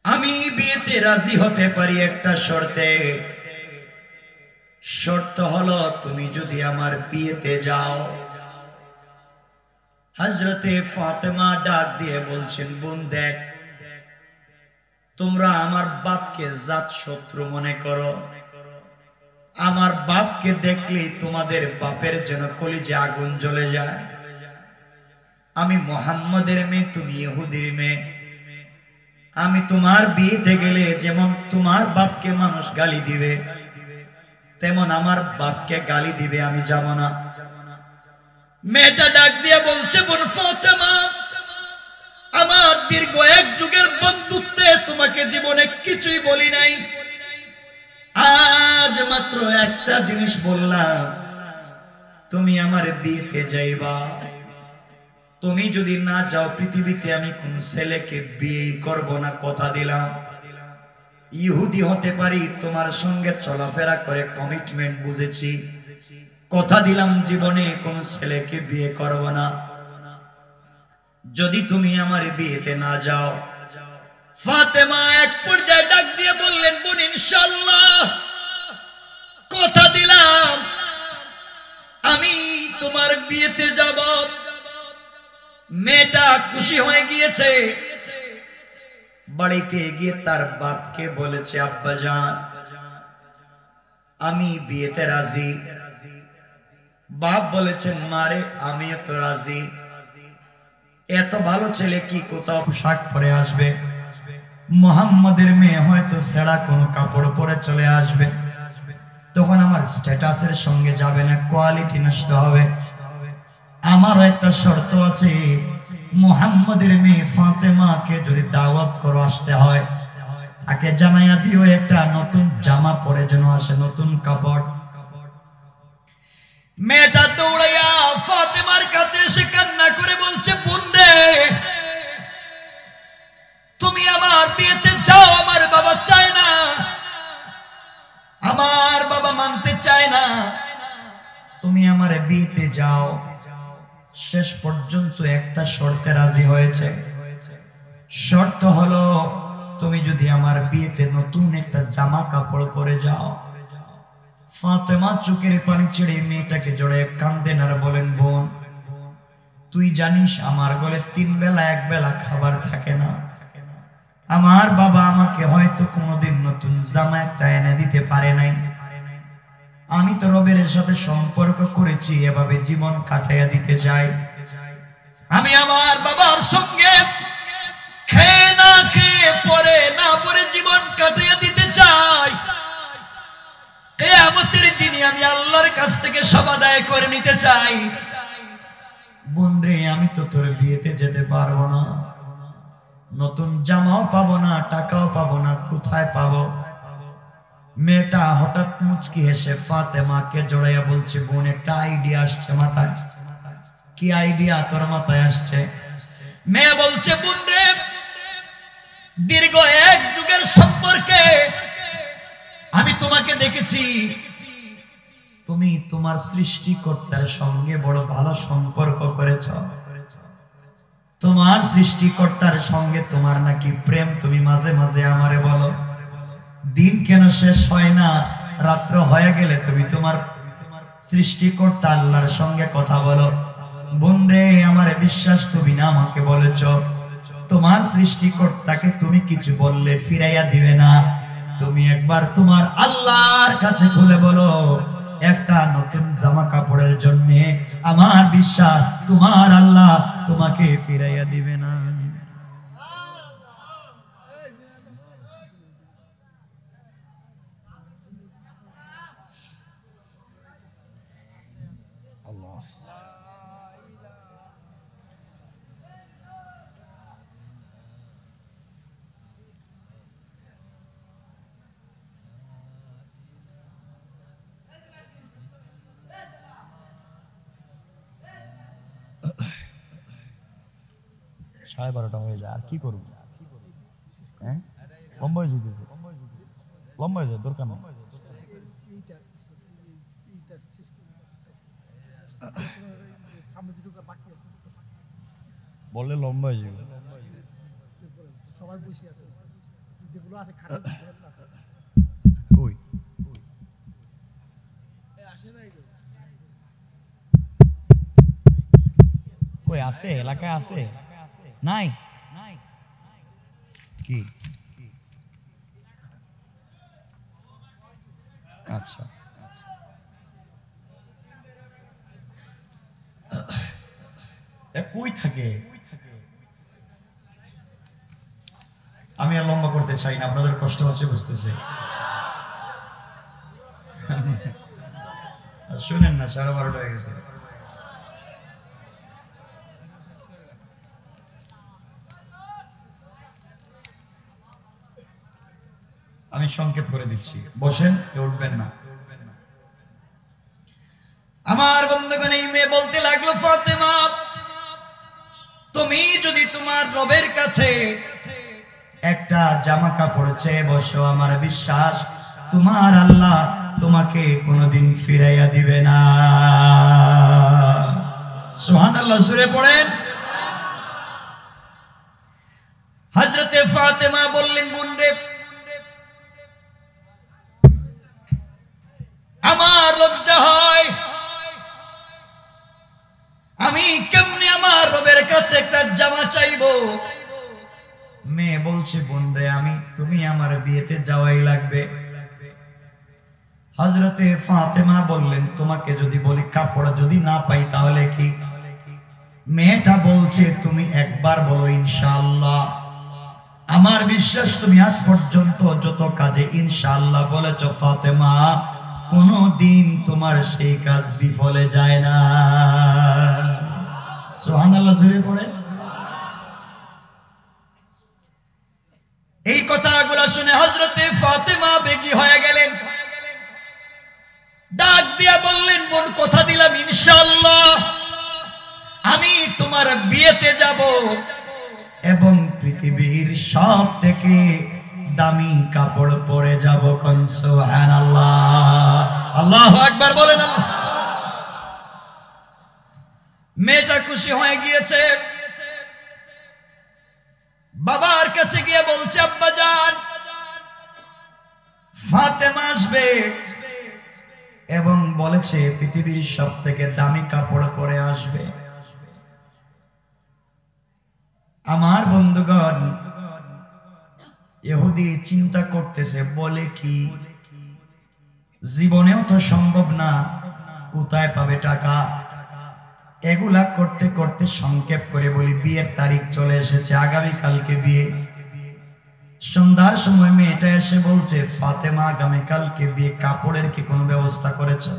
আমি বিয়েতে রাজি হতে পারি একটা শর্তে। শর্ত হলো তুমি যদি আমার বিয়েতে যাও। হযরতে ফাতেমা ডাক দিয়ে বলছেন, বোন দেখ, তোমরা আমার বাপকে জাত শত্রু মনে করো, আমার বাপকে দেখলেই তোমাদের বাপের যেন কলিজে আগুন জ্বলে যায়। আমি মুহাম্মদের মেয়ে, তুমি ইহুদির মেয়ে, আমি তোমার বিয়েতে গেলে যেমন তোমার বাপকে মানুষ গালি দিবে তেমন আমার বাপকে গালি দিবে, আমি যাব না। মেয়েটা ডাক দিয়ে বলছে, বোন ফাতেমা, আমার দীর্ঘ এক যুগের বন্ধুত্বে তোমাকে জীবনে কিছুই বলি নাই, আজ মাত্র একটা জিনিস বললাম, তুমি আমার বিয়েতে যাইবা। তুমি যদি না যাও পৃথিবীতে আমি কোন ছেলেকে বিয়ে করব না, কথা দিলাম। ইহুদি হতে পারি, তোমার সঙ্গে চলাফেরা করে কমিটমেন্ট বুঝেছি, কথা দিলাম জীবনে কোন ছেলেকে বিয়ে করব না, যদি তুমি আমার বিয়েতে না যাও। ফাতেমা এক পর্যায়ে ডাক দিয়ে বললেন, বোন, ইনশাআল্লাহ কথা দিলাম আমি তোমার বিয়েতে যাব। মেয়েটা খুশি হয়ে গিয়েছে, বাড়িতে গিয়ে তার বাপকে বলেছে, আব্বাজান, আমি বিয়েতে রাজি। বাপ বলেছেন মারে আমিও তো রাজি, এত ভালো ছেলে কি কোথাও পোশাক পরে আসবে, মুহাম্মাদের মেয়ে হয়তো ছেঁড়া কোনো কাপড় পরে চলে আসবে, তখন আমার স্ট্যাটাসের সঙ্গে যাবে না, কোয়ালিটি নষ্ট হবে। আমারও একটা শর্ত আছে, মুহাম্মাদের মেয়ে ফাতেমাকে যদি দাওয়াত করো আসতে হয়, তাকে জানাইয়া দিও একটা নতুন জামা পরে যেন আসে, নতুন কাপড়। মেয়েটা দৌড়াইয়া ফাতেমার কাছে এসে কান্না করে বলছে, বোন রে, তুমি আমার বিয়েতে যাও, আমার বাবা চায় না, আমার বাবা মানতে চায় না, তুমি আমার বিয়েতে যাও। শেষ পর্যন্ত একটা শর্তে রাজি হয়েছে, শর্ত হলো তুমি যদি আমার বিয়েতে নতুন একটা জামা কাপড় পরে যাও। ফাতেমা চোখের পানি ছেড়ে মেয়েটাকে জড়িয়ে কাঁদেন আর বলেন, বোন তুই জানিস আমার ঘরে 3 বেলা 1 বেলা খাবার থাকে না, আমার বাবা আমাকে হয়তো কোনোদিন নতুন জামা একটা এনে দিতে পারে নাই, আমি তো রবের সাথে সম্পর্ক করেছি, এভাবে জীবন কাটাইয়া দিতে চাই, আমি আমার বাবার সঙ্গে খেয়ে না খেয়ে পরে না পরে জীবন কাটাইয়া দিতে চাই, কিয়ামতের দিনে আমি আল্লাহর কাছ থেকে সব আদায় করে নিতে চাই। বোন রে, আমি তো তোর বিয়েতে যেতে পারবো না, নতুন জামাও পাবো না, টাকাও পাবো না, কোথায় পাবো? মেয়েটা হঠাৎ মুচকি হেসে ফাতেমাকে জড়াইয়া বলছে, বোন একটা আইডিয়া আসছে মাথায়। কি আইডিয়া তোর মাথায় আসছে? মেয়ে বলছে, বোন রে, দীর্ঘ 1 যুগের সম্পর্কে আমি তোমাকে দেখেছি, তুমি তোমার সৃষ্টিকর্তার সঙ্গে বড় ভালো সম্পর্ক করেছ, তোমার সৃষ্টিকর্তার সঙ্গে তোমার নাকি প্রেম, তুমি মাঝে মাঝে আমারে বলো, দিন কেন শেষ হয় না, রাত্র হয়ে গেলে তুমি তোমার সৃষ্টিকর্তা আল্লাহর সঙ্গে কথা বলো। বোন রে, আমার বিশ্বাস তুমি না আমাকে বলেছ, তোমার সৃষ্টিকর্তাকে তুমি কিছু বললে ফিরাইয়া দিবে না, তুমি একবার তোমার আল্লাহর কাছে খুলে বলো, একটা নতুন জামা কাপড়ের জন্য আমার বিশ্বাস তোমার আল্লাহ তোমাকে ফিরাইয়া দিবে না। সাড়ে 12টা হয়ে যায়, আর কি করবো? হ্যাঁ, লম্বা হয়ে যেতেছে, লম্বা হয়ে যায়, দরকার নেই। বললে লম্বা হয়ে যাবে। কই কই আছে? এলাকায় আছে? নাই কি? আচ্ছা, কই থাকে? আমি আর লম্বা করতে চাই না, আপনাদের কষ্ট হচ্ছে বুঝতেছে। শুনেন না, 12:30 হয়ে গেছে। আমি সংক্ষেপ করে দিচ্ছি, বসেন, উঠবেন না। আমার বন্ধুগণ, এই মেয়ে বলতে লাগলো, ফাতেমা, তুমি যদি তোমার রবের কাছে একটা জামা কাপড় চেয়ে বসো, আমার বিশ্বাস তোমার আল্লাহ তোমাকে কোনোদিন ফিরাইয়া দিবে না। সুবহানাল্লাহ, জোরে পড়েন। হযরতে ফাতেমা বললেন, বোন রে, আমার লজ্জা হয়, আমি কেমনে আমার রবের কাছে একটা জামা চাইবো? মেয়ে বলছে, বোন রে, তুমি আমার বিয়েতে যাওয়াই লাগবে। হযরতে ফাতেমা বললেন, তোমাকে যদি বলি কাপড় যদি না পাই তাহলে কি? মেয়েটা বলছে, তুমি একবার বলো ইনশাআল্লাহ। আমার বিশ্বাস তুমি আজ পর্যন্ত যত কাজে ইনশাআল্লাহ বলেছো ফাতেমা, কোনদিন তোমার সেই কাজ বিফলে যায় না। সুবহানাল্লাহ জোরে পড়েন। এই কথাগুলো শুনে হযরতে ফাতেমা বেগী হয়ে গেলেন, ডাক দিয়া বললেন, বোন কথা দিলাম ইনশাআল্লাহ আমি তোমার বিয়েতে যাব এবং পৃথিবীর সব থেকে দামি কাপড় পরে যাব। কোন সুবহানাল্লাহ, আল্লাহু আকবার বলেন। মেয়েটা খুশি হয়ে গিয়েছে, বাবার কাছে গিয়ে বলছে, আব্বা জান ফাতেমা আসবে এবং বলেছে পৃথিবীর সব থেকে দামি কাপড় পরে আসবে। আমার বন্ধুগণ, ইহুদি চিন্তা করতেছে, বলে কি জীবনেও তো সম্ভব না, কোথায় পাবে টাকা? এগুলা করতে করতে সংক্ষেপ করে বলি, বিয়ের তারিখ চলে এসেছে, আগামী কালকে বিয়ে। সন্ধ্যার সময় মেয়েটা এসে বলছে, ফাতেমা আগামী কালকে বিয়ে, কাপড়ের কি কোনো ব্যবস্থা করেছে?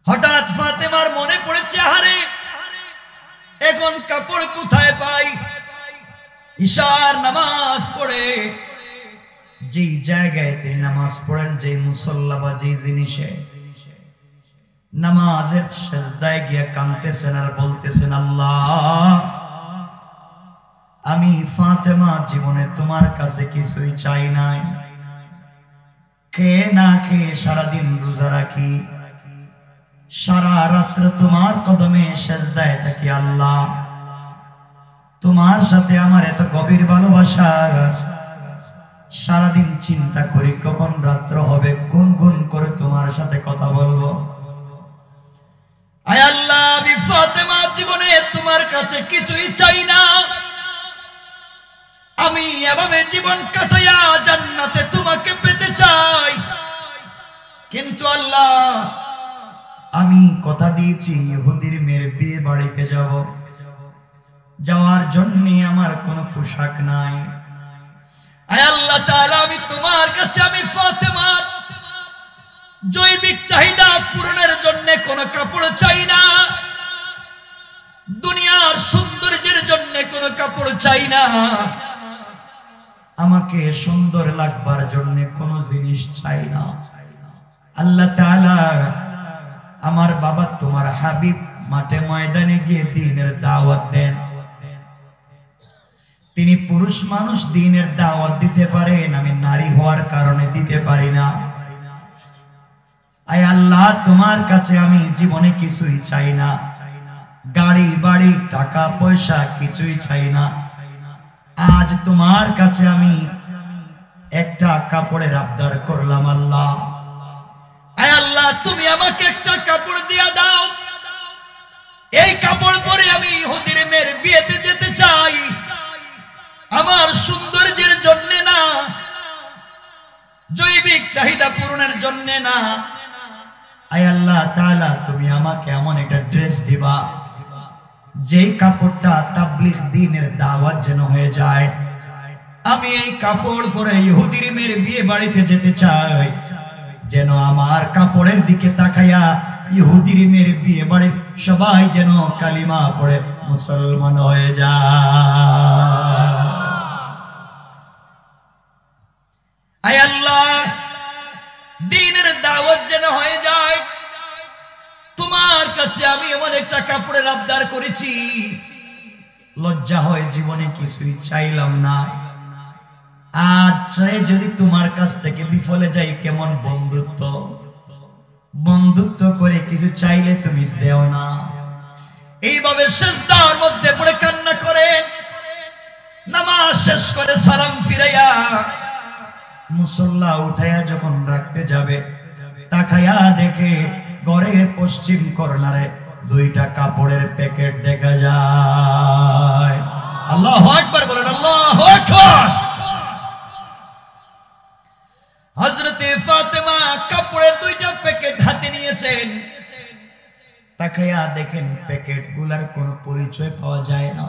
হঠাৎ ফাতেমার মনে পড়েছে, আরে এখন কাপড় কোথায় পাই? ইশার নামাজ পড়ে যেই জায়গায় তিনি নামাজ পড়েন, যে মুসল্লা বা যে জিনিসে, নামাজের সেজদায় গিয়ে কাঁদতেছেন আর বলতেছেন, আল্লাহ আমি ফাতেমা জীবনে তোমার কাছে কিছুই চাই নাই, খেয়ে না খেয়ে সারাদিন রোজা রাখি, সারা রাত্র তোমার কদমে সেজদায় থাকি, আল্লাহ তোমার সাথে আমার এত গভীর ভালোবাসা, সারাদিন চিন্তা করি কখন রাত্র হবে, গুনগুন করে তোমার সাথে কথা বলবো। আয় আল্লাহ, আমি ফাতেমা জীবনে তোমার কাছে কিছুই চাই না, আমি এভাবে জীবন কাটাইয়া জান্নাতে তোমাকে পেতে চাই। কিন্তু আল্লাহ আমি কথা দিয়েছি ইহুদির মেয়ের বিয়ে বাড়িতে যাব, যাওয়ার জন্য আমার কোনো পোশাক নাই। আয় আল্লাহ তাআলা, আমি তোমার কাছে, আমি ফাতেমার জৈবিক চাহিদা পূরণের জন্য কোনো কাপড় চাই না, দুনিয়ার সৌন্দর্যের জন্য কোনো কাপড় চাই না, আমাকে সুন্দর লাগবার জন্য কোনো জিনিস চাই না। আল্লাহ তাআলা, আমার বাবা তোমার হাবিব মাঠে ময়দানে গিয়ে দ্বীনের দাওয়াত দেন, তিনি পুরুষ মানুষ দ্বীনের দাওয়াত দিতে পারেন, আমি নারী হওয়ার কারণে দিতে পারি না। আয় আল্লাহ, তোমার কাছে আমি জীবনে কিছুই চাই না, গাড়ি বাড়ি টাকা পয়সা কিছুই চাই না, আজ তোমার কাছে আমি একটা কাপড়ের আবদার করলাম। আল্লাহ, আয় আল্লাহ তুমি আমাকে একটা কাপড় দিয়া দাও, এই কাপড় পরে আমি ইহুদির মেয়ের বিয়েতে যেতে চাই, আমার সৌন্দর্যের জন্য না, জৈবিক চাহিদা পূরণের জন্য না। আয় আল্লাহ তাআলা, তুমি আমাকে এমন একটা ড্রেস দিবা যেই কাপড়টা তাবলীগ দ্বীনের দাওয়াত যেন হয়ে যায়, আমি এই কাপড় পরে ইহুদির মেয়ের বিয়ে বাড়িতে যেতে চাই, যেন আমার কাপড়ের দিকে তাকাইয়া ইহুদির মেয়ের বিয়ে বাড়ির সবাই যেন কালিমা পড়ে মুসলমান হয়ে যায়। আয় আল্লাহ, দ্বীনের দাওয়াত যেন হয়ে যায়, তোমার কাছে আমি এমন একটা কাপড়ের আবদার করেছি, লজ্জা হয় জীবনে কিছুই চাইলাম না, আজ চাই যদি তোমার কাছ থেকে বিফলে যাই, কেমন বন্ধুত্ব, বন্ধুত্ব করে কিছু চাইলে তুমি দেও না। এইভাবে সিজদার মধ্যে পড়ে কান্না করে নামাজ শেষ করে সালাম ফিরাইয়া মুসল্লা উঠাইয়া যখন রাখতে যাবে, তাকাইয়া দেখে ঘরের পশ্চিম কর্নারে দুইটা কাপড়ের প্যাকেট দেখা যায়। আল্লাহু আকবার বলেন, আল্লাহু আকবার। হযরতে ফাতেমা কাপড়ের 2টা প্যাকেট হাতে নিয়েছেন। তাকায়া দেখেন প্যাকেট গুলার কোনো পরিচয় পাওয়া যায় না।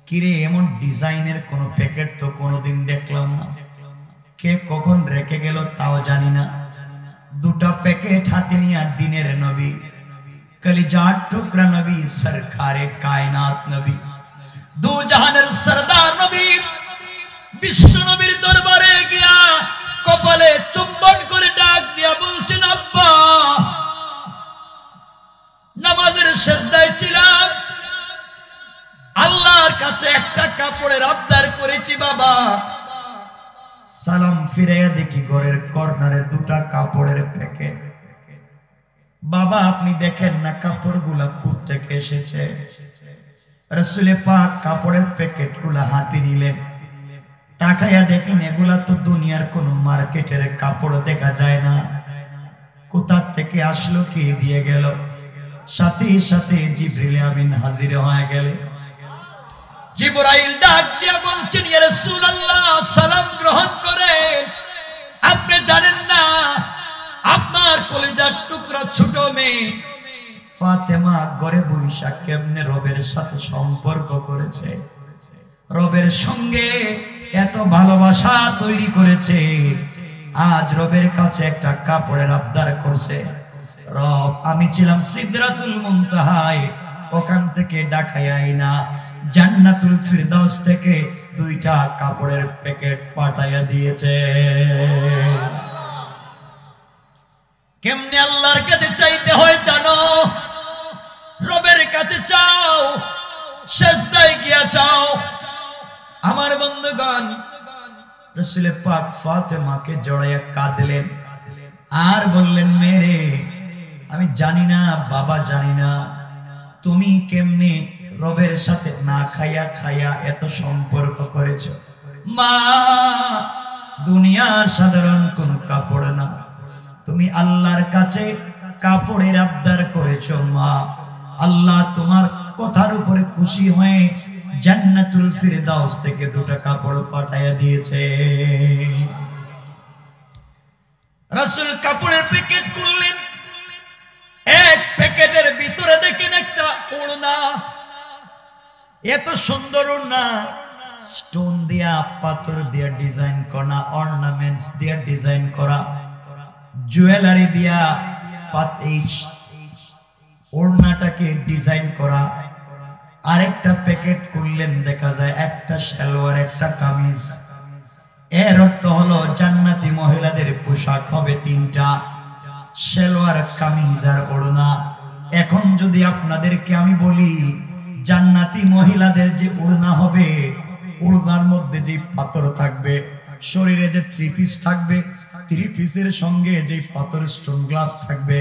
কিরে, এমন ডিজাইনের কোন প্যাকেট তো কোনোদিন দেখলাম না, কে কখন রেখে গেল তাও জানি না। 2টা প্যাকেট হাতে নিয়ে দিনের নবী, কলিজার টুকরা নবী, সরকারে কায়নাত নবী, 2 জাহানের সরদার নবী বিশ্ব নবীর দরবারে গিয়া কপালে চুম্বন করে ডাক দিয়া বলছেন, আব্বা, নামাজের সিজদায় ছিলাম, আল্লাহর কাছে একটা কাপড়ের আবদার করেছি বাবা। সালাম ফিরাইয়া দেখি ঘরের কর্নারে 2টা কাপড়ের প্যাকেট। বাবা, আপনি দেখেন না কাপড়গুলা কোথা থেকে এসেছে? রাসূল পাক কাপড়ের প্যাকেটগুলা হাতে নিলেন, তাকায়া দেখেন এগুলা তো দুনিয়ার কোন মার্কেটের কাপড় দেখা যায় না, কোথা থেকে আসলো, কে দিয়ে গেল? সাথে সাথে জিবরিল আমিন হাজির হয়ে গেলেন। জিবরাইল ডাক দিয়া বলছেন, ইয়া রাসূলুল্লাহ, সালাম গ্রহণ করেন। আপনি জানেন না আপনার কলিজার টুকরা ছোট মেয়ে ফাতেমা ঘরে বৈশা কেমনে রবের সাথে সম্পর্ক করেছে, রবের সঙ্গে এত ভালোবাসা তৈরি করেছে, আজ রবের কাছে একটা কাপড়ের আবদার করছে। রব, আমি ছিলাম সিদরাতুল মুনতাহায়, ওখান থেকে ডাকাই না, জান্নাতুল ফিরদাউস থেকে 2টা কাপড়ের প্যাকেট পাঠাইয়া দিয়েছে। কেমনে আল্লাহর কাছে চাইতে হয় জানো? রবের কাছে চাও, সিজদায় গিয়া চাও। আমার বন্ধুগণ, রাসূল পাক ফাতেমাকে জড়াইয়া কাঁদলেন আর বললেন, মেরে, আমি জানি না বাবা, জানি না তুমি কেমনে রবের সাথে না খাইয়া খাইয়া এত সম্পর্ক করেছো। মা, দুনিয়ার সাধারণ কোন কাপড় না, তুমি আল্লাহর কাছে কাপড়ের আবদার করেছো। মা, আল্লাহ তোমার কথার উপরে খুশি হয়ে জান্নাতুল ফিরদাউস থেকে 2টা কাপড় পাঠাইয়া দিয়েছে। রাসূল কাপড়ের প্যাকেট খুললেন, এক প্যাকেটের ভিতরে দেখেন একটা ওড়না, এত সুন্দর ওড়না, স্টোন দিয়া, পাথর দিয়া ডিজাইন করা, অর্নামেন্টস দিয়া ডিজাইন করা, জুয়েলারি দিয়া ওড়নাটাকে ডিজাইন করা। আরেকটা প্যাকেট খুললেন, দেখা যায় একটা সালোয়ার, একটা কামিজ। এর অর্থ হলো জান্নাতি মহিলাদের পোশাক হবে 3টা, সালোয়ার, কামিজ আর ওড়না। এখন যদি আপনাদেরকে আমি বলি, জান্নাতি মহিলাদের যে ওড়না হবে, ওড়নার মধ্যে যে পাথর থাকবে, শরীরে যে 3 পিস থাকবে, 3 পিসের সঙ্গে যে পাথর স্টোন গ্লাস থাকবে,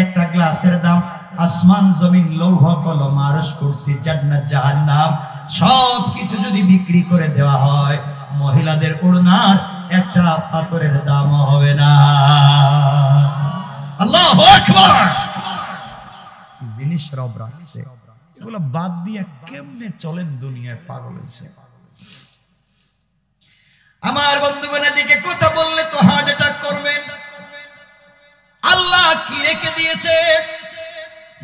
একটা গ্লাসের দাম আসমান জমিন লৌহ কলম আরশ কুরসি জান্নাত জাহান্নাম সব কিছু যদি বিক্রি করে দেওয়া হয়, মহিলাদের ওড়নার একটা পাথরের দাম হবে না। আল্লাহু আকবার। জিনিস রব রাখছে, এগুলো বাদ দিয়ে কেমনে চলেন দুনিয়ায়, পাগল হয়েছে। আমার বন্ধুগণের দিকে কথা বললে তো হার্ট অ্যাটাক করবেন। আল্লাহ কি রেখে দিয়েছে?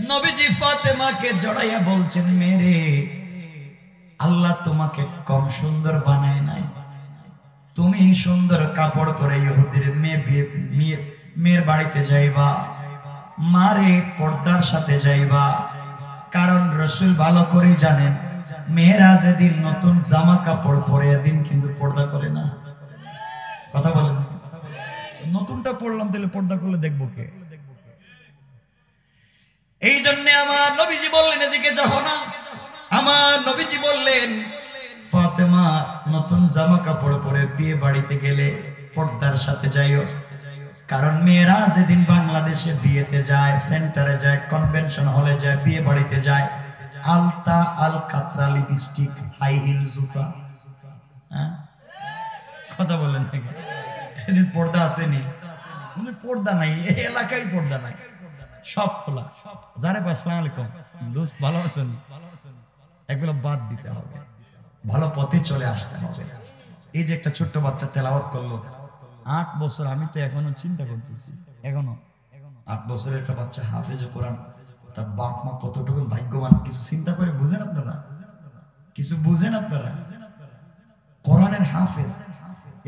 নবীজি ফাতেমাকে জড়াইয়া বলছেন, মেরে, আল্লাহ তোমাকে কম সুন্দর বানায় নাই, তুমি সুন্দর কাপড় পরে ইহুদির মেয়ের বাড়িতে যাইবা, মারে পর্দার সাথে যাইবা। কারণ রাসূল ভালো করে জানেন, মেয়েরা যেদিন নতুন জামা কাপড় পরে এদিন কিন্তু পর্দা করে না। কথা বলেন, নতুনটা পড়লাম তাহলে পর্দা করলে দেখবো কে? এই জন্য আমার নবীজি বললেন এদিকে যাব না। আমার নবীজি বললেন, ফাতেমা, নতুন জামা কাপড় পরে বিয়ে বাড়িতে গেলে পর্দার সাথে যাইও। কারণ মেয়েরা যেদিন বাংলাদেশে বিয়েতে যায়, সেন্টারে যায়, কনভেনশন হলে যায়, বিয়ে বাড়িতে যায়, আলতা, আলকাতরা, লিপস্টিক, হাই হিল জুতা। কথা বলেন নাকি? এদিন পর্দা আসেনি, পর্দা নাই, এলাকায় পর্দা নাই, সব খোলা। যারে আসসালামু আলাইকুম দোস্ত, ভালো আছেন? এগুলো বাদ দিতে হবে, ভালো পথে চলে আসতে হবে। এই যে একটা ছোট্ট বাচ্চা তেলাওয়াত করলো, 8 বছর, আমি তো এখনো চিন্তা করতেছি, এখনো 8 বছরের একটা বাচ্চা হাফেজে কোরআন, তার বাপ মা কতটুকু ভাগ্যবান, কিছু চিন্তা করে বুঝেন আপনারা? কিছু বুঝেন আপনারা? কোরআনের হাফেজ,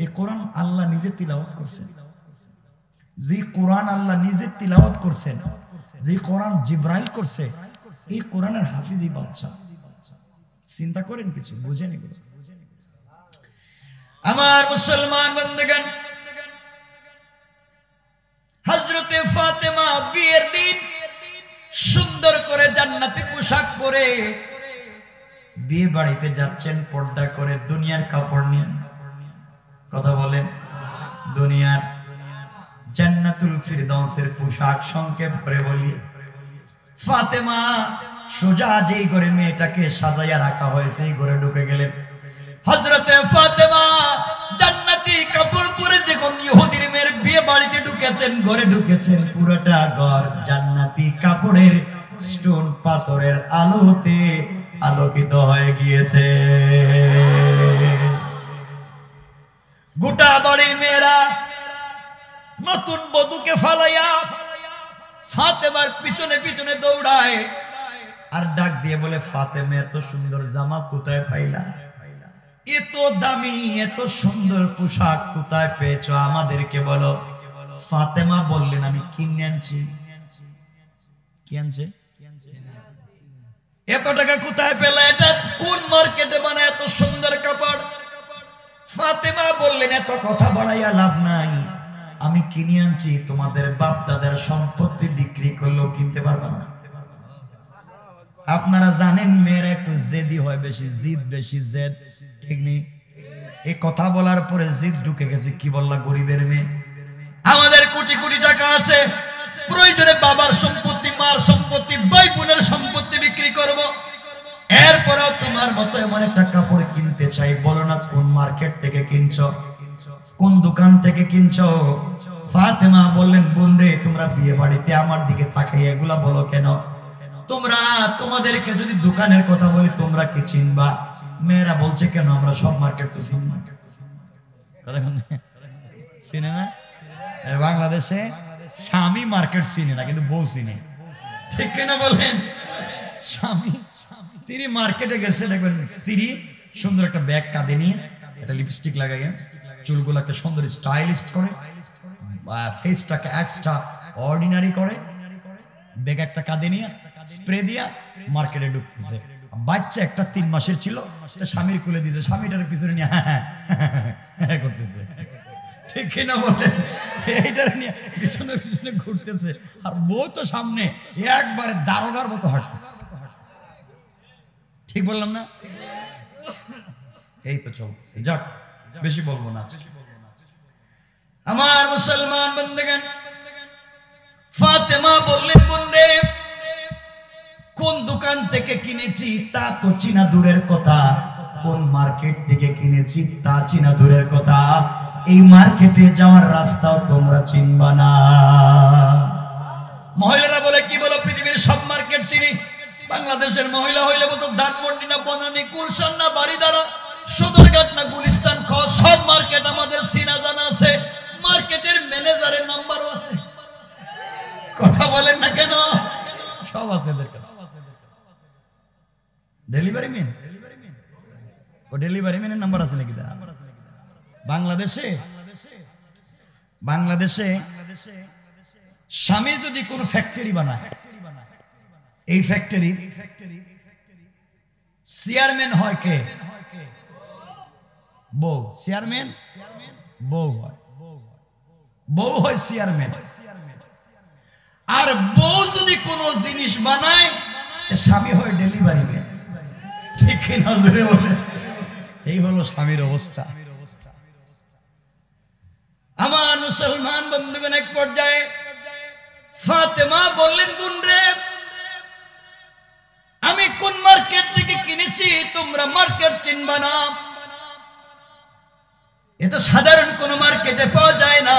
এই কোরআন আল্লাহ নিজে তিলাওয়াত করছেন, যে কোরআন আল্লাহ নিজে তিলাওয়াত করছেন, যে কোরআন জিব্রাইল করছে, এই কোরআনের হাফিজ এই বাচ্চা। চিন্তা করেন, কিছু বুঝেন এগুলো? আমার মুসলমান বন্ধুগণ, হযরতে ফাতেমা বিয়ের দিন সুন্দর করে জান্নাতি পোশাক পরে বিয়ে বাড়িতে যাচ্ছেন পর্দা করে, দুনিয়ার কাপড় নিয়ে। কথা বলেন? দুনিয়ার জান্নাতুল ফিরদাউসের পোশাক, সংক্ষেপ করে বলি, ফাতেমা সোজা যেই ঘরে মেয়েটাকে সাজাইয়া রাখা হয়েছে এই ঘরে ঢুকে গেলেন। হযরতে ফাতেমা জান্নাতি কাপড় পরে যখন ইহুদির মেয়ের বিয়ে বাড়িতে ঢুকেছেন, ঘরে ঢুকেছেন, পুরোটা ঘর জান্নাতি কাপড়ের স্টোন পাথরের আলোতে আলোকিত হয়ে গিয়েছে। গোটা বাড়ির মেয়েরা নতুন বধূকে ফালাইয়া ফাতেমার পিছনে পিছনে দৌড়ায় আর ডাক দিয়ে বলে, ফাতেমা এত সুন্দর জামা কোথায় পাইলা? এত দামি এত সুন্দর পোশাক কোথায় পেয়েছো? আমাদেরকে বলো। ফাতেমা বললেন, আমি কিনে আনছি। কি আনছে? এত টাকা কোথায় পেলে? এটা কোন মার্কেটে বানায় এত সুন্দর কাপড়? ফাতেমা বললেন, এত কথা বাড়াইয়া লাভ নাই, আমি কিনে আনছি। তোমাদের বাপ দাদার সম্পত্তি বিক্রি করলেও কিনতে পারবে না। আপনারা জানেন মেয়েরা একটু জেদি হয় বেশি, জিদ বেশি, জেদ, ঠিক নেই? এই কথা বলার পরে জিদ ঢুকে গেছে। কি বললা? গরিবের মেয়ে। আমাদের কোটি কোটি টাকা আছে, প্রয়োজনে বাবার সম্পত্তি, মার সম্পত্তি, ভাই বোনের সম্পত্তি বিক্রি করব, এরপরেও তোমার মতো এমন একটা কাপড় কিনতে চাই। বলো না কোন মার্কেট থেকে কিনছো, কোন দোকান থেকে কিনছো? ফাতেমা বললেন, বোন রে, তোমরা বিয়ে বাড়িতে আমার দিকে তাকাই এগুলা বলো কেন? তোমাদেরকে যদি দোকানের কথা বলি তোমরা কি চিনবা? মেয়েরা বলছে, কেন আমরা সব মার্কেট তো চিনি। চিনে না? বাংলাদেশে স্বামী মার্কেট চিনে না, কিন্তু বউ চিনে, ঠিক কিনা বলেন? স্বামী স্ত্রী মার্কেটে গেছে, দেখবেন স্ত্রী সুন্দর একটা ব্যাগ কাঁধে নিয়ে, একটা লিপস্টিক লাগাইয়া, চুলগুলাকে সুন্দর স্টাইলিস্ট করে, ফেসটাকে এক্সট্রা অর্ডিনারি করে, ব্যাগ একটা কাঁধে নিয়ে, স্প্রে দিয়া মার্কেটে ঢুকতেছে। বাচ্চা একটা 3 মাসের ছিল, স্বামীর কুলে দিয়েছে, স্বামীটার পিছনে নিয়ে করতেছে, ঠিক কিনা বলেন? এইটার নিয়ে পিছনে পিছনে ঘুরতেছে, আর বউ তো সামনে একবারে দারোগার মতো হাঁটতেছে। ঠিক বললাম না? এই তো চলতেছে। যাক, বেশি বলবো না আজকে। আমার মুসলমান বন্ধুগণ, ফাতেমা বললেন, বোন রে, কোন দোকান থেকে কিনেছি তা তো চিনা দূরের কথা, কোন মার্কেট থেকে কিনেছি তা চিনা দূরের কথা, এই মার্কেটে যাওয়ার রাস্তাও তোমরা চিনবা না। মহিলারা বলে, কি বলো? পৃথিবীর সব মার্কেট চিনি। বাংলাদেশের মহিলা হইলে বলতো ধানমন্ডি না বনানী, গুলশান না বাড়িদারা, সদরঘাট না গুলিস্তান, সব মার্কেট আমাদের চিনা জানা আছে। মার্কেটের ম্যানেজারের নাম্বারও আছে। কথা বলেন না কেন? সব আছে এদের কাছে। ডেলিভারি ম্যান, ও ডেলিভারি ম্যানের নাম্বার আছে নাকি? বাংলাদেশে স্বামী যদি কোন ফ্যাক্টরি বানায়, এই ফ্যাক্টরি চেয়ারম্যান হয় কে? বউ। চেয়ারম্যান বউ হয়, বউ হয় চেয়ারম্যান। আর বউ যদি কোনো জিনিস বানায়, স্বামী হয় ডেলিভারি ম্যান, ঠিক কিনা জোরে বলেন? এই হলো স্বামীর অবস্থা। আমার মুসলমান বন্ধুগণ, এক পর্যায়ে ফাতেমা বললেন, বোন রে, আমি কোন মার্কেট থেকে কিনেছি তোমরা মার্কেট চিনবা না। এটা সাধারণ কোন মার্কেটে পাওয়া যায় না।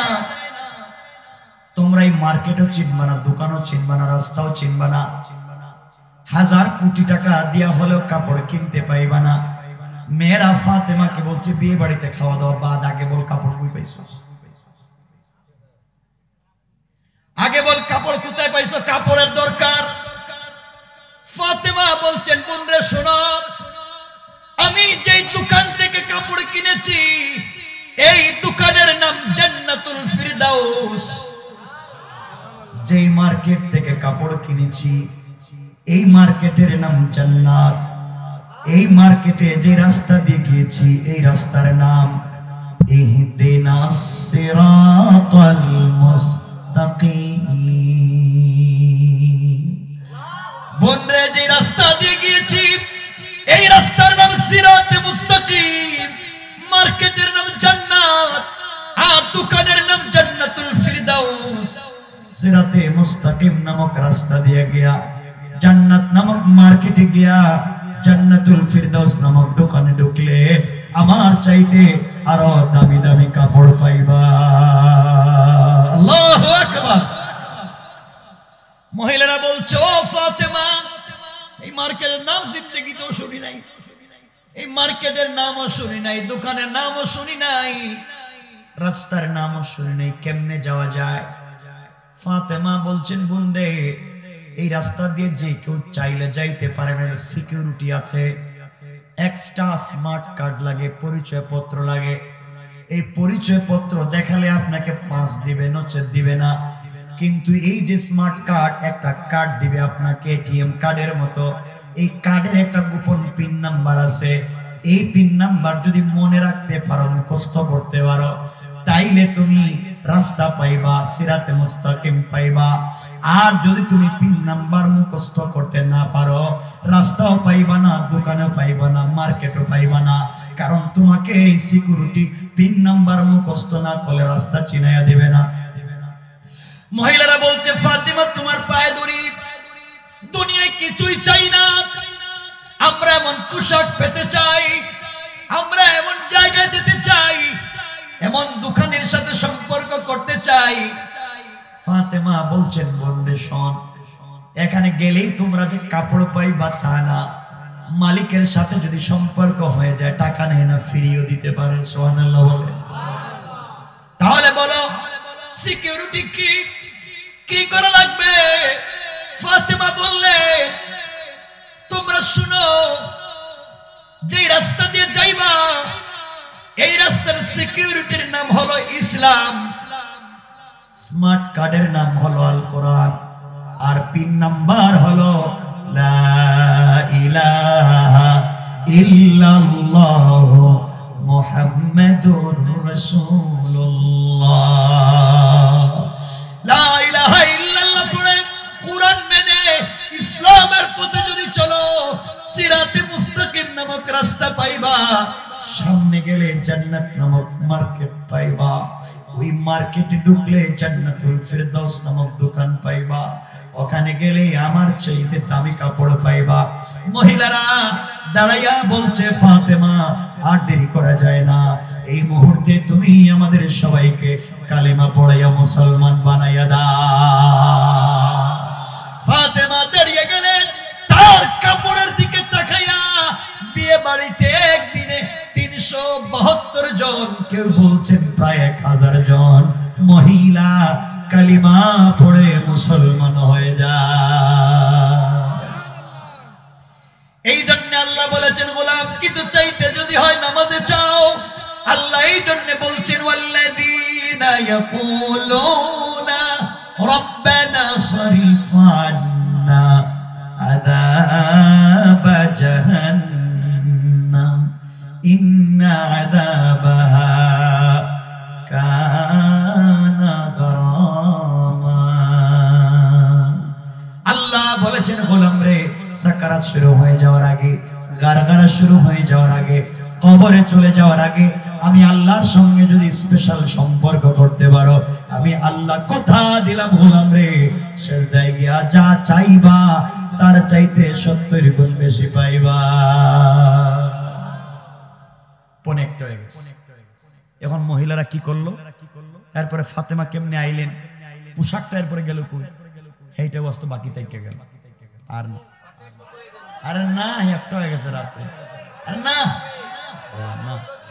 তোমরা এই মার্কেটও চিনবা না, দোকানও চিনবা না, রাস্তাও চিনবা না, 1000 কোটি টাকা দিয়া হলেও কাপড় কিনতে পাইবা না। মেয়েরা ফাতেমাকে বলছে, বিয়ে বাড়িতে খাওয়া দাওয়া বাদ, আগে বল কাপড় কই পাইছস? কাপড় কোথায় পাইছো? কাপড়ের দরকার। ফাতেমা বলছেন, বোন রে শোনো, আমি যেই দোকান থেকে কাপড় কিনেছি এই দোকানের নাম জান্নাতুল ফিরদাউস। যেই মার্কেট থেকে কাপড় কিনেছি এই মার্কেটের নাম জান্নাত। এই মার্কেটে যে রাস্তা দিয়ে গিয়েছি এই রাস্তার নাম ইহদিনাস সিরাতাল মুস্তাকিম। বন্ধুরা, যে রাস্তা দিয়ে গিয়েছি এই রাস্তার নাম সিরাতে মুস্তাকিম, মার্কেটের নাম জান্নাত, আর দোকানের নাম জান্নাতুল ফিরদাউস। সিরাতে মুস্তাকিম নামক রাস্তা দিয়ে গিয়া জান্নাত নামক মার্কেটে গিয়া জান্নাতুল ফিরদাউস নামক দোকানে ঢুকলে আমার চাইতে আরো দামি দামি কাপড় পাইবা। আল্লাহু আকবার। মহিলারা বলছে, ও ফাতেমা, এই মার্কেটের নাম জিন্দেগিতেও শুনি নাই, এই মার্কেটের নামও শুনি নাই, দোকানের নামও শুনি নাই, রাস্তার নামও শুনি নাই, কেমনে যাওয়া যায়? ফাতেমা বলছেন, বোনরে, এই রাস্তা দিয়ে যে কেউ চাইলে যাইতে পারে না, সিকিউরিটি আছে, এক্সট্রা স্মার্ট কার্ড লাগে, পরিচয় পত্র লাগে। এই পরিচয় পত্র দেখালে আপনাকে পাস দিবে, নচেত দিবে না। কিন্তু এই যে স্মার্ট কার্ড, একটা কার্ড দিবে আপনাকে এটিএম কার্ডের মতো। এই কার্ডের একটা গোপন পিন নাম্বার আছে। এই পিন নাম্বার যদি মনে রাখতে পারো, মুখস্থ করতে পারো, তাইলে তুমি রাস্তা পাইবা, সিরাতে মুস্তাকিম পাইবা। আর যদি তুমি পিন নাম্বার মুখস্থ করতে না পারো, রাস্তাও পাইবা না, দোকানেও পাইবা না, মার্কেটও পাইবা না। কারণ তোমাকে এই সিকিউরিটি পিন নাম্বার মুখস্থ না করলে রাস্তা চিনাইয়া দিবে না। মহিলারা বলছে, ফাতিমা, তোমার পায়ে ধরি, দুনিয়ায় কিছুই চাই না, আমরা এমন পোশাক পেতে চাই, আমরা এমন জায়গায় যেতে চাই, এমন দোকানের সাথে সম্পর্ক করতে চাই। ফাতেমা বলছেন, বোনরে শোন, এখানে গেলেই তোমরা যে কাপড় পাইবা তা না, মালিকের সাথে যদি সম্পর্ক হয়ে যায় টাকা নেয় না, ফিরিয়ে দিতে পারে। সুবহানাল্লাহ বলে। তাহলে বলো সিকিউরিটি কি কি করা লাগবে? ফাতেমা বললেন, তোমরা শুনো, যে রাস্তা দিয়ে যাইবা এই রাস্তার সিকিউরিটির নাম হলো ইসলাম, স্মার্ট কার্ডের নাম হলো আল কোরআন, আর পিন নাম্বার হলো লা ইলাহা ইল্লাল্লাহ মুহাম্মাদুর রাসূলুল্লাহ। লা ইলাহা ইল্লাল্লাহ পড়ে কোরআন মেনে ইসলামের পথে যদি চলো, সিরাতে মুস্তাকিম নামক রাস্তা পাইবা, সামনে গেলে জান্নাত নামক মার্কেট পাইবা, ওই মার্কেটে ঢুকলে জান্নাতুল ফিরদাউস নামক দোকান পাইবা, ওখানে গেলে আমার চাইতে দামি কাপড় পাইবা। মহিলারা দাঁড়াইয়া বলছে, ফাতেমা, আর দেরি করা যায় না, এই মুহূর্তে তুমি আমাদের সবাইকে কালেমা পড়াইয়া মুসলমান বানাইয়া দাও। ফাতেমা দাঁড়িয়ে গেলেন, তার কাপড়ের দিকে তাকাইয়া বিয়ে বাড়িতে একদিনে 372 জন, কেউ বলছেন প্রায় 1000 জন মহিলা কালিমা পড়ে মুসলমান হয়ে যায়। এই জন্য আল্লাহ বলেছেন, গোলাম কিছু চাইতে যদি হয় নামাজে চাও। আল্লাহ এই জন্য বলছেন, ওয়াল্লাযীনা ইয়াকুলুনা রাব্বানা সরিফ আন্না আযাব জাহান্নাম ইন্না আযাবাহা কানা গারামা। আল্লাহ বলেছেন, গোলাম রে, সাকারাত শুরু হয়ে যাওয়ার আগে, গারগারা শুরু হয়ে যাওয়ার আগে, কবরে চলে যাওয়ার আগে আমি আল্লাহর সঙ্গে যদি স্পেশাল সম্পর্ক করতে পারো, আমি আল্লাহ কথা দিলাম, গোলাম রে, সিজদায় গিয়া যা চাইবা তার চাইতে 70 গুণ বেশি পাইবা। পনেক্ট হয়ে গেছে। এখন মহিলারা কি করলো? এরপরে ফাতেমা কেমনে আইলেন, পোশাকটা এরপরে গেল কই, এইটা বস্তু বাকি থেকে গেল। আর না, আরে না, একটা হয়ে গেছে রাত্রে, আর না না